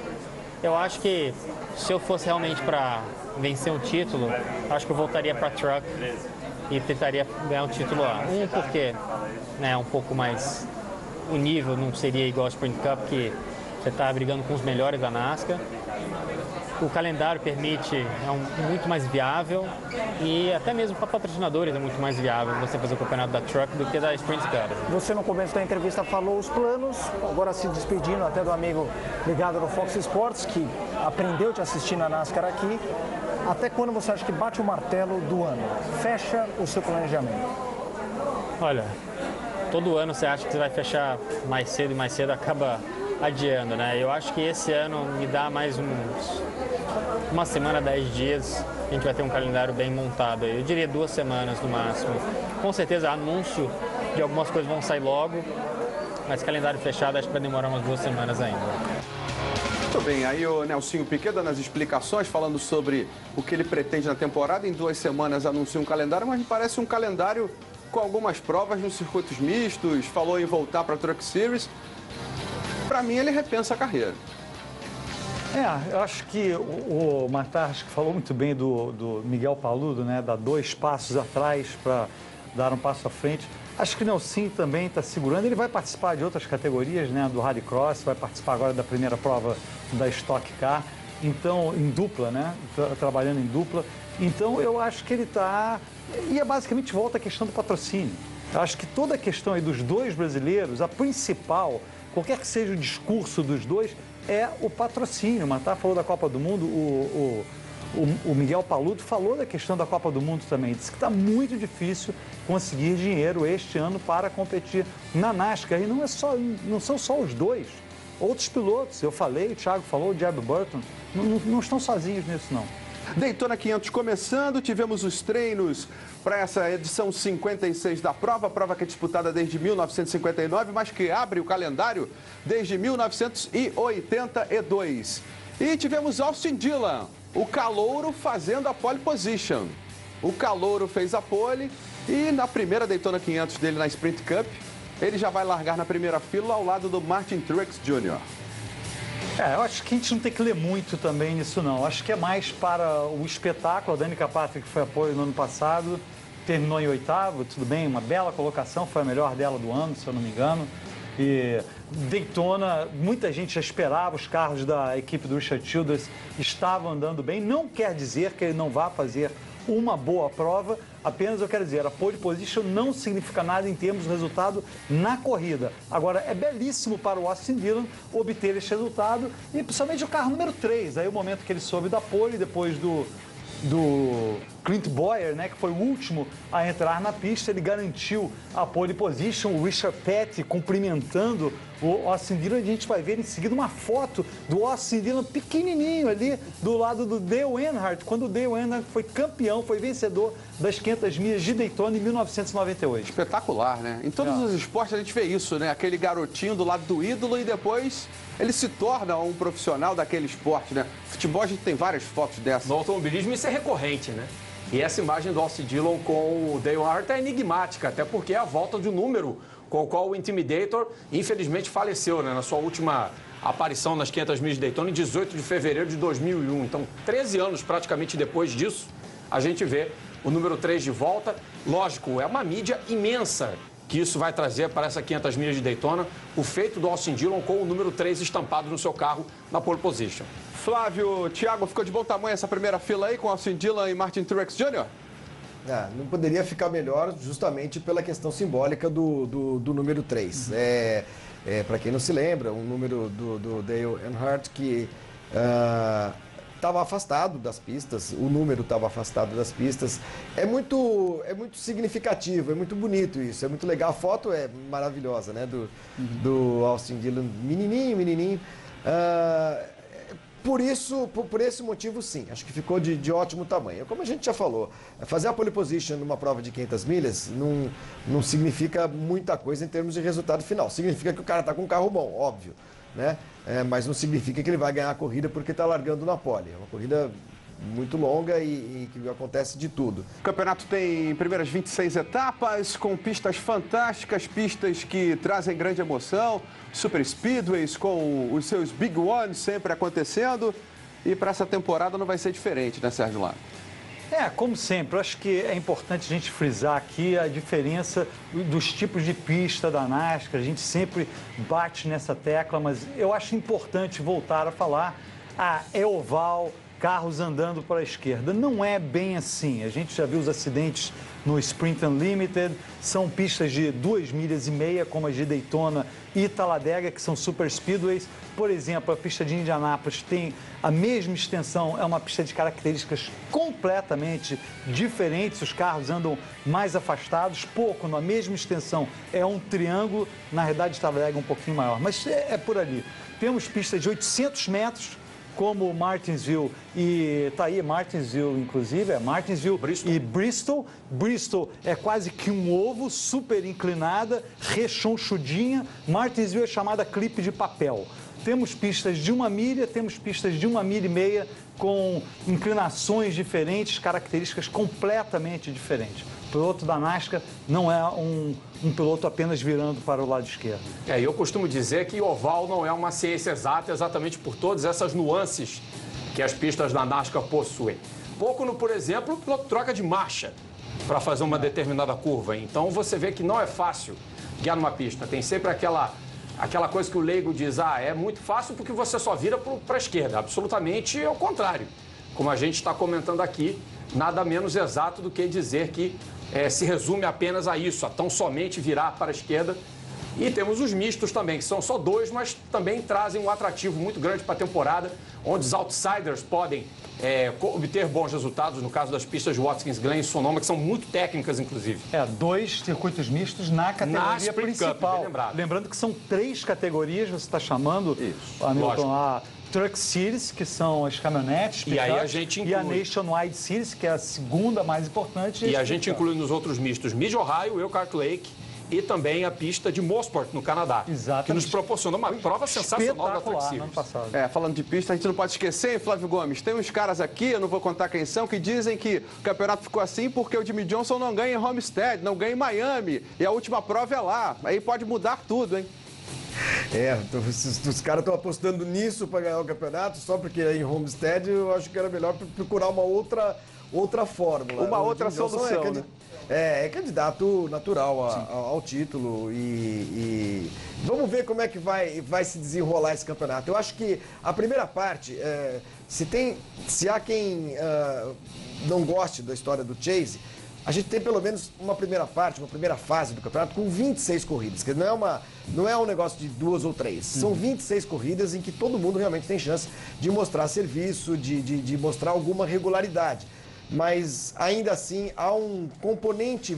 Eu acho que se eu fosse realmente para vencer um título, acho que eu voltaria para a Truck e tentaria ganhar um título lá. Porque é um pouco mais... O nível não seria igual ao Sprint Cup, que você está brigando com os melhores da NASCAR. O calendário permite, muito mais viável e até mesmo para patrocinadores é muito mais viável você fazer o campeonato da Truck do que da Sprint Cup. Você no começo da entrevista falou os planos, agora se despedindo até do amigo ligado no Fox Sports, que aprendeu te assistir na NASCAR aqui. Até quando você acha que bate o martelo do ano? Fecha o seu planejamento. Olha, todo ano você acha que você vai fechar mais cedo e mais cedo acaba adiando, né? Eu acho que esse ano me dá mais uma semana, 10 dias, a gente vai ter um calendário bem montado. Eu diria 2 semanas no máximo. Com certeza, anúncio de algumas coisas vão sair logo, mas calendário fechado acho que vai demorar umas 2 semanas ainda. Muito bem, aí o Nelsinho Piquet dando as explicações, falando sobre o que ele pretende na temporada. Em 2 semanas anuncia um calendário, mas me parece um calendário com algumas provas nos circuitos mistos, falou em voltar para a Truck Series. Para mim, ele repensa a carreira. Eu acho que o Matar falou muito bem do Miguel Paludo, né? Dar 2 passos atrás para dar um passo à frente. Acho que o Nelsinho também está segurando. Ele vai participar de outras categorias, né? Do Rallycross, vai participar agora da primeira prova da Stock Car. Então, em dupla, né? Trabalhando em dupla. Então, eu acho que ele está... E basicamente volta a questão do patrocínio. Eu acho que toda a questão aí dos 2 brasileiros, a principal, qualquer que seja o discurso dos 2, é o patrocínio. O Matar falou da Copa do Mundo, o Miguel Paludo falou da questão da Copa do Mundo também. Disse que está muito difícil conseguir dinheiro este ano para competir na NASCAR. E não são só os 2. Outros pilotos, eu falei, o Thiago falou, o Jeb Burton, não estão sozinhos nisso, não. Daytona 500 começando, tivemos os treinos para essa edição 56 da prova que é disputada desde 1959, mas que abre o calendário desde 1982. E tivemos Austin Dillon, o calouro, fazendo a pole position. O calouro fez a pole e na primeira Daytona 500 dele na Sprint Cup, ele já vai largar na primeira fila ao lado do Martin Truex Jr. Eu acho que a gente não tem que ler muito também nisso, não. Acho que é mais para o espetáculo. A Danica Patrick foi apoio no ano passado, terminou em 8º, tudo bem, uma bela colocação, foi a melhor dela do ano, se eu não me engano. E Daytona, muita gente já esperava, os carros da equipe do Richard Childress estavam andando bem. Não quer dizer que ele não vá fazer uma boa prova, apenas eu quero dizer, a pole position não significa nada em termos de resultado na corrida. Agora, é belíssimo para o Austin Dillon obter este resultado e principalmente o carro número 3, aí o momento que ele soube da pole, depois do Clint Bowyer, né, que foi o último a entrar na pista, ele garantiu a pole position. O Richard Petty cumprimentando o Austin Dillon. A gente vai ver em seguida uma foto do Austin Dillon pequenininho ali do lado do Dale Earnhardt, quando o Dale Earnhardt foi campeão, foi vencedor das 500 milhas de Daytona em 1998. Espetacular, né? Em todos os esportes a gente vê isso, né? Aquele garotinho do lado do ídolo e depois ele se torna um profissional daquele esporte, né? Futebol a gente tem várias fotos dessas. No automobilismo isso é recorrente, né? E essa imagem do Austin Dillon com o Dale Earnhardt é enigmática, até porque é a volta de um número com o qual o Intimidator, infelizmente, faleceu, né? Na sua última aparição nas 500 milhas de Daytona, em 18 de fevereiro de 2001. Então, 13 anos praticamente depois disso, a gente vê o número 3 de volta. Lógico, é uma mídia imensa que isso vai trazer para essa 500 milhas de Daytona, o feito do Austin Dillon com o número 3 estampado no seu carro na pole position. Flávio, Thiago, ficou de bom tamanho essa primeira fila aí com Austin Dillon e Martin Truex Jr.? Não poderia ficar melhor justamente pela questão simbólica do número 3. Para quem não se lembra, um número do Dale Earnhardt que estava afastado das pistas, o número estava afastado das pistas. É muito significativo, é muito bonito isso, é muito legal. A foto é maravilhosa, né? Do Austin Dillon, menininho. Por esse motivo, sim, acho que ficou de ótimo tamanho. Como a gente já falou, fazer a pole position numa prova de 500 milhas não significa muita coisa em termos de resultado final. Significa que o cara está com um carro bom, óbvio, né? Mas não significa que ele vai ganhar a corrida porque está largando na pole. É uma corrida muito longa e que acontece de tudo. O campeonato tem primeiras 26 etapas, com pistas fantásticas, pistas que trazem grande emoção, super speedways com os seus big ones sempre acontecendo. E para essa temporada não vai ser diferente, né, Sérgio Lara? Como sempre, eu acho que é importante a gente frisar aqui a diferença dos tipos de pista da NASCAR. A gente sempre bate nessa tecla, mas eu acho importante voltar a falar. É oval, carros andando para a esquerda. Não é bem assim. A gente já viu os acidentes no Sprint Unlimited, são pistas de 2,5 milhas, como as de Daytona e Talladega, que são super speedways. Por exemplo, a pista de Indianápolis tem a mesma extensão, é uma pista de características completamente diferentes, os carros andam mais afastados, pouco, na mesma extensão é um triângulo, na realidade Talladega é um pouquinho maior, mas é por ali. Temos pistas de 800 metros, como Martinsville e tá aí Martinsville, inclusive, Martinsville e Bristol. Bristol é quase que um ovo, super inclinada, rechonchudinha. Martinsville é chamada clipe de papel. Temos pistas de 1 milha, temos pistas de 1,5 milhas com inclinações diferentes, características completamente diferentes. O piloto da NASCAR não é um piloto apenas virando para o lado esquerdo. Eu costumo dizer que oval não é uma ciência exata, exatamente por todas essas nuances que as pistas da NASCAR possuem. Pouco no, por exemplo, o piloto troca de marcha para fazer uma determinada curva. Então você vê que não é fácil guiar numa pista. Tem sempre aquela coisa que o leigo diz, é muito fácil porque você só vira para a esquerda. Absolutamente ao contrário. Como a gente está comentando aqui, nada menos exato do que dizer que se resume apenas a isso, a tão somente virar para a esquerda. E temos os mistos também, que são só 2, mas também trazem um atrativo muito grande para a temporada, onde os outsiders podem obter bons resultados, no caso das pistas de Watkins Glen e Sonoma, que são muito técnicas, inclusive. 2 circuitos mistos na categoria principal. Lembrando que são 3 categorias, você está chamando, Hamilton, a Truck Series, que são as caminhonetes, e aí a gente inclui... e a Nationwide Series, que é a segunda mais importante. E a gente inclui nos outros mistos Mid-Ohio, Elkhart Lake e também a pista de Mosport, no Canadá. Exatamente. Que nos proporciona uma prova sensacional da Truck Series. Ano passado. Falando de pista, a gente não pode esquecer, hein, Flávio Gomes? Tem uns caras aqui, eu não vou contar quem são, que dizem que o campeonato ficou assim porque o Jimmy Johnson não ganha em Homestead, não ganha em Miami. E a última prova é lá. Aí pode mudar tudo, hein? Os caras estão apostando nisso para ganhar o campeonato, só porque é em Homestead, eu acho que era melhor procurar uma outra fórmula. Uma outra solução, né? É candidato natural ao título e vamos ver como é que vai se desenrolar esse campeonato. Eu acho que a primeira parte, se há quem não goste da história do Chase, a gente tem pelo menos uma primeira fase do campeonato com 26 corridas, que não é um negócio de 2 ou 3. São 26 corridas em que todo mundo realmente tem chance de mostrar serviço, de mostrar alguma regularidade. mas ainda assim há um componente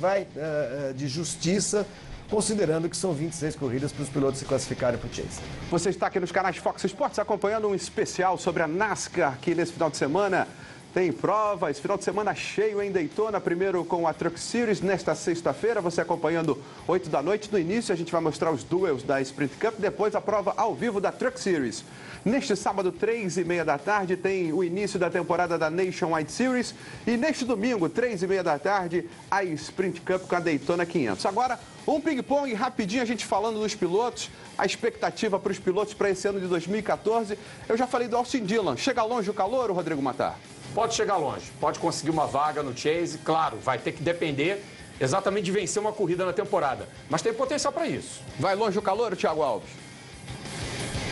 de justiça, considerando que são 26 corridas para os pilotos se classificarem para o Chase. Você está aqui nos canais Fox Sports acompanhando um especial sobre a NASCAR, que nesse final de semana tem prova. Esse final de semana cheio em Daytona, primeiro com a Truck Series, nesta sexta-feira, você acompanhando 8 da noite. No início a gente vai mostrar os duels da Sprint Cup, depois a prova ao vivo da Truck Series. Neste sábado, 3h30 da tarde, tem o início da temporada da Nationwide Series. E neste domingo, 3h30 da tarde, a Sprint Cup com a Daytona 500. Agora, um ping-pong rapidinho, a gente falando dos pilotos, a expectativa para os pilotos para esse ano de 2014. Eu já falei do Austin Dillon. Chega longe o calor, Rodrigo Matar? Pode chegar longe, pode conseguir uma vaga no Chase, claro, vai ter que depender exatamente de vencer uma corrida na temporada, mas tem potencial para isso. Vai longe o calor, Thiago Alves?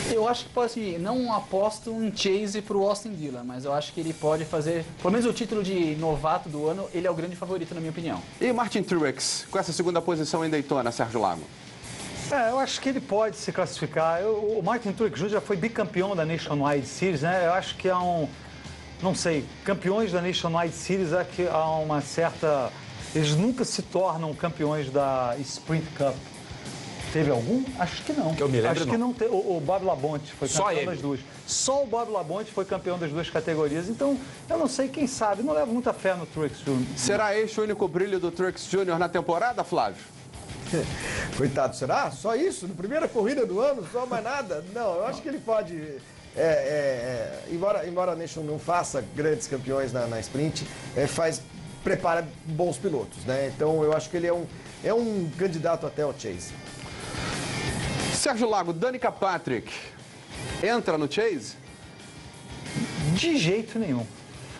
Eu acho que pode, não aposto um Chase para o Austin Dillon, mas eu acho que ele pode fazer, pelo menos o título de novato do ano, ele é o grande favorito, na minha opinião. E Martin Truex, com essa segunda posição em Daytona, Sérgio Lago? Eu acho que ele pode se classificar. O Martin Truex Jr. já foi bicampeão da Nationwide Series, né? Eu acho que há não sei, campeões da Nationwide Series, é que há uma certa... Eles nunca se tornam campeões da Sprint Cup. Teve algum? Acho que não. Que eu me lembro, acho que não teve. O Bob Labonte foi Só campeão ele. das duas. Só o Bob Labonte foi campeão das duas categorias. Então, eu não sei, quem sabe. Não levo muita fé no Truex Jr. Será este o único brilho do Truex Jr. na temporada, Flávio? Coitado, será? Só isso? Na primeira corrida do ano? Só mais nada? Não, eu acho que ele pode... embora a Nation não faça grandes campeões na sprint, prepara bons pilotos, né? Então eu acho que ele é um candidato até ao Chase. Sérgio Lago, Danica Patrick entra no Chase? De jeito nenhum.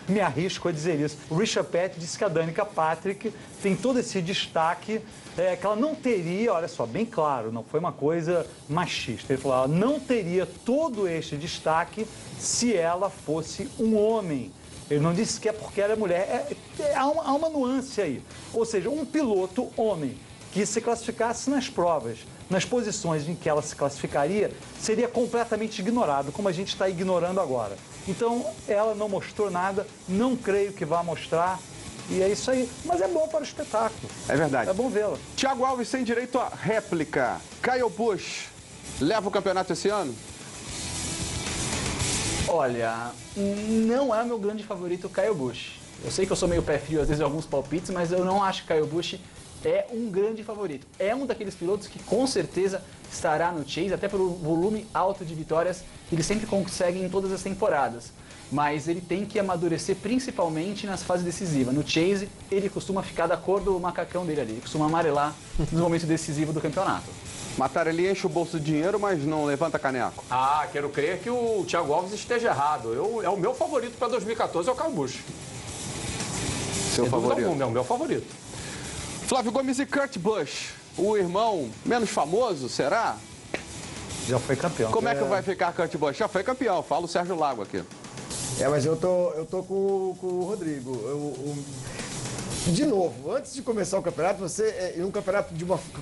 Me arrisco a dizer isso. O Richard Petty disse que a Danica Patrick tem todo esse destaque, que ela não teria, olha só, bem claro, não foi uma coisa machista. Ele falou, ela não teria todo este destaque se ela fosse um homem. Ele não disse que é porque ela é mulher. Há uma nuance aí. Ou seja, um piloto homem que se classificasse nas provas, nas posições em que ela se classificaria, seria completamente ignorado, como a gente está ignorando agora. Então, ela não mostrou nada, não creio que vá mostrar, e é isso aí. Mas é bom para o espetáculo. É verdade. É bom vê-la. Thiago Alves sem direito à réplica. Kyle Busch leva o campeonato esse ano? Olha, não é o meu grande favorito o Kyle Busch. Eu sei que eu sou meio pé frio às vezes em alguns palpites, mas eu não acho que o Kyle Busch é um grande favorito. É um daqueles pilotos que com certeza estará no Chase, até pelo volume alto de vitórias que ele sempre consegue em todas as temporadas. Mas ele tem que amadurecer principalmente nas fases decisivas. No Chase, ele costuma ficar da cor do macacão dele ali, ele costuma amarelar no momento decisivo do campeonato. Matar, ele enche o bolso de dinheiro, mas não levanta caneco. Ah, quero crer que o Thiago Alves esteja errado. É o meu favorito para 2014, é o Kyle Busch. Seu favorito? É o meu favorito. Flávio Gomes e Kurt Busch, o irmão menos famoso, será? Já foi campeão. Como é que vai ficar Kurt Busch? Já foi campeão, fala o Sérgio Lago aqui. Mas eu tô com o Rodrigo. De novo, antes de começar o campeonato, em um campeonato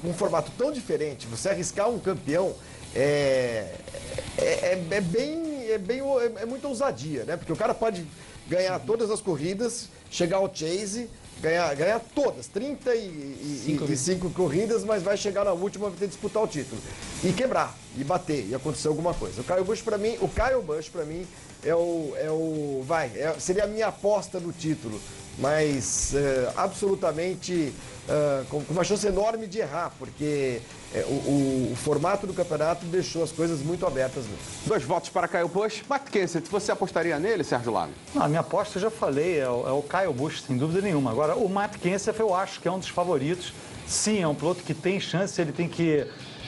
com um formato tão diferente, você arriscar um campeão é muita ousadia, né? Porque o cara pode ganhar todas as corridas, chegar ao Chase, ganhar todas, 35 corridas, mas vai chegar na última e ter que disputar o título. E quebrar, e bater, e acontecer alguma coisa. O Kyle Busch, para mim, seria a minha aposta no título. Mas absolutamente com uma chance enorme de errar, porque o formato do campeonato deixou as coisas muito abertas mesmo. 2 votos para Kyle Busch. Matt Kenseth, você apostaria nele, Sérgio Lago? Não, a minha aposta, eu já falei, é o Kyle Busch, sem dúvida nenhuma. Agora, o Matt Kenseth eu acho que é um dos favoritos. Sim, é um piloto que tem chance, ele tem que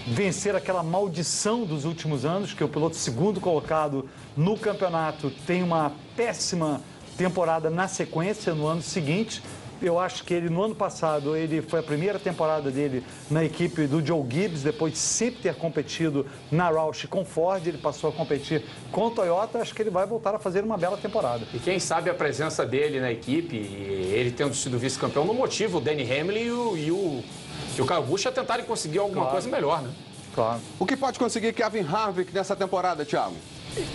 vencer aquela maldição dos últimos anos, que o piloto segundo colocado no campeonato tem uma péssima temporada na sequência no ano seguinte. Eu acho que ele, no ano passado, foi a primeira temporada dele na equipe do Joe Gibbs, depois de sempre ter competido na Roush com Ford, ele passou a competir com Toyota. Acho que ele vai voltar a fazer uma bela temporada. E quem sabe a presença dele na equipe, ele tendo sido vice-campeão, não motiva o Danny Hamlin e o Kyle Busch a tentarem conseguir alguma coisa melhor, né? Claro. O que pode conseguir Kevin Harvick nessa temporada, Thiago?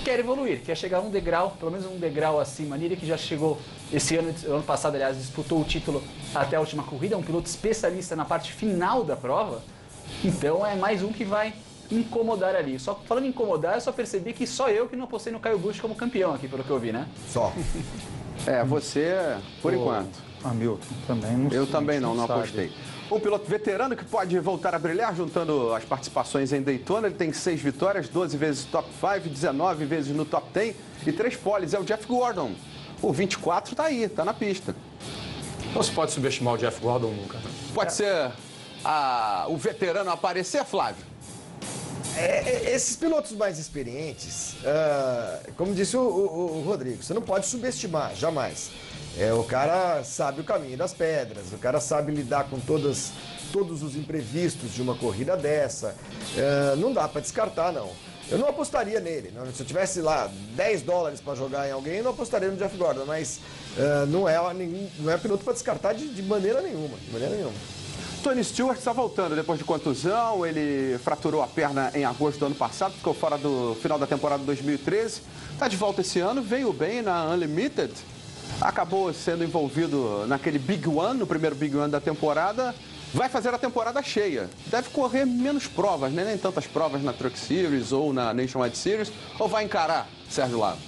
quer evoluir, quer chegar um degrau, pelo menos um degrau acima. Niri, que já chegou esse ano passado, aliás, disputou o título até a última corrida, é um piloto especialista na parte final da prova, então é mais um que vai incomodar ali. Só falando em incomodar, eu só percebi que só eu que não apostei no Kyle Busch como campeão aqui, pelo que eu vi, né? Só. Você, por enquanto. Hamilton também não. Eu também não sabe. apostei. Um piloto veterano que pode voltar a brilhar, juntando as participações em Daytona. Ele tem 6 vitórias, 12 vezes top 5, 19 vezes no top 10 e 3 poles. É o Jeff Gordon. O 24 tá aí, tá na pista. Não se pode subestimar o Jeff Gordon nunca. Pode ser o veterano aparecer, Flávio? Esses pilotos mais experientes, como disse o Rodrigo, você não pode subestimar, jamais. O cara sabe o caminho das pedras, o cara sabe lidar com todos os imprevistos de uma corrida dessa. Não dá para descartar, não. Eu não apostaria nele. Não. Se eu tivesse lá $10 para jogar em alguém, eu não apostaria no Jeff Gordon, mas não é piloto para descartar de maneira nenhuma. De maneira nenhuma. Tony Stewart está voltando depois de contusão. Ele fraturou a perna em agosto do ano passado, ficou fora do final da temporada de 2013. Está de volta esse ano, veio bem na Unlimited. Acabou sendo envolvido naquele Big One, no primeiro Big One da temporada. Vai fazer a temporada cheia. Deve correr menos provas, né? Nem tantas provas na Truck Series ou na Nationwide Series. Ou vai encarar, Sérgio Lago?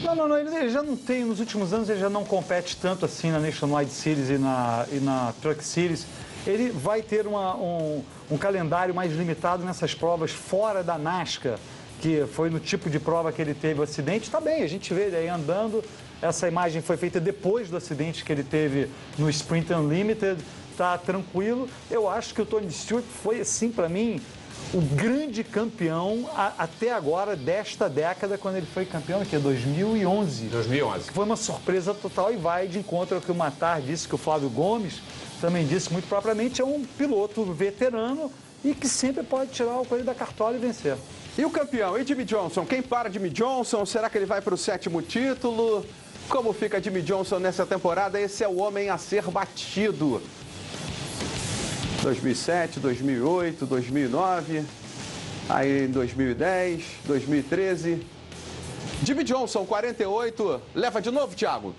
Não, ele já não tem, nos últimos anos ele já não compete tanto assim na Nationwide Series e na Truck Series. Ele vai ter um calendário mais limitado nessas provas fora da NASCAR, que foi no tipo de prova que ele teve o acidente. Está bem, a gente vê ele aí andando. Essa imagem foi feita depois do acidente que ele teve no Sprint Unlimited. Está tranquilo. Eu acho que o Tony Stewart foi, assim, para mim, o grande campeão até agora desta década, quando ele foi campeão, que é 2011. 2011. Foi uma surpresa total e vai de encontro ao que o Matar disse, que o Flávio Gomes também disse muito propriamente, é um piloto veterano e que sempre pode tirar o coelho da cartola e vencer. E o campeão, e Jimmie Johnson? Quem para Jimmie Johnson? Será que ele vai para o 7º título? Como fica Jimmie Johnson nessa temporada? Esse é o homem a ser batido. 2007, 2008, 2009, aí em 2010, 2013. Jimmie Johnson, 48, leva de novo, Thiago?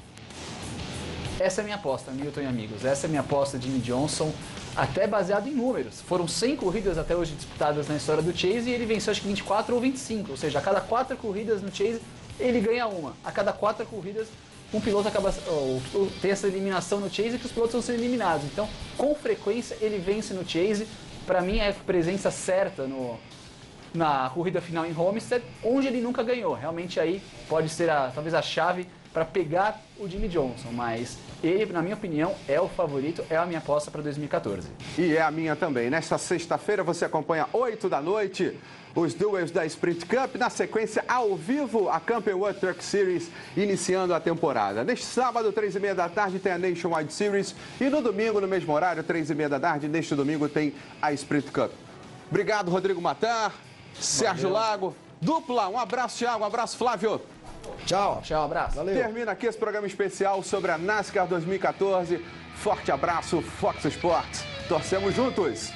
Essa é a minha aposta, Milton e amigos. Essa é a minha aposta de Jimmie Johnson, até baseado em números. Foram 100 corridas até hoje disputadas na história do Chase e ele venceu acho que 24 ou 25. Ou seja, a cada 4 corridas no Chase, ele ganha uma. A cada 4 corridas, um piloto acaba tem essa eliminação no Chase que os pilotos vão ser eliminados. Então, com frequência, ele vence no Chase. Para mim, é presença certa na corrida final em Homestead, onde ele nunca ganhou. Realmente aí pode ser talvez a chave para pegar o Jimmie Johnson, mas ele, na minha opinião, é o favorito, é a minha aposta para 2014. E é a minha também. Nesta sexta-feira você acompanha 8 da noite os duels da Sprint Cup. Na sequência, ao vivo, a Camping World Truck Series iniciando a temporada. Neste sábado, 3h30 da tarde, tem a Nationwide Series. E no domingo, no mesmo horário, 3h30 da tarde, neste domingo, tem a Sprint Cup. Obrigado, Rodrigo Matar, Sérgio Lago. Dupla, um abraço, Thiago, um abraço, Flávio. Tchau. Tchau, abraço. Valeu. Termina aqui esse programa especial sobre a NASCAR 2014. Forte abraço, Fox Sports. Torcemos juntos.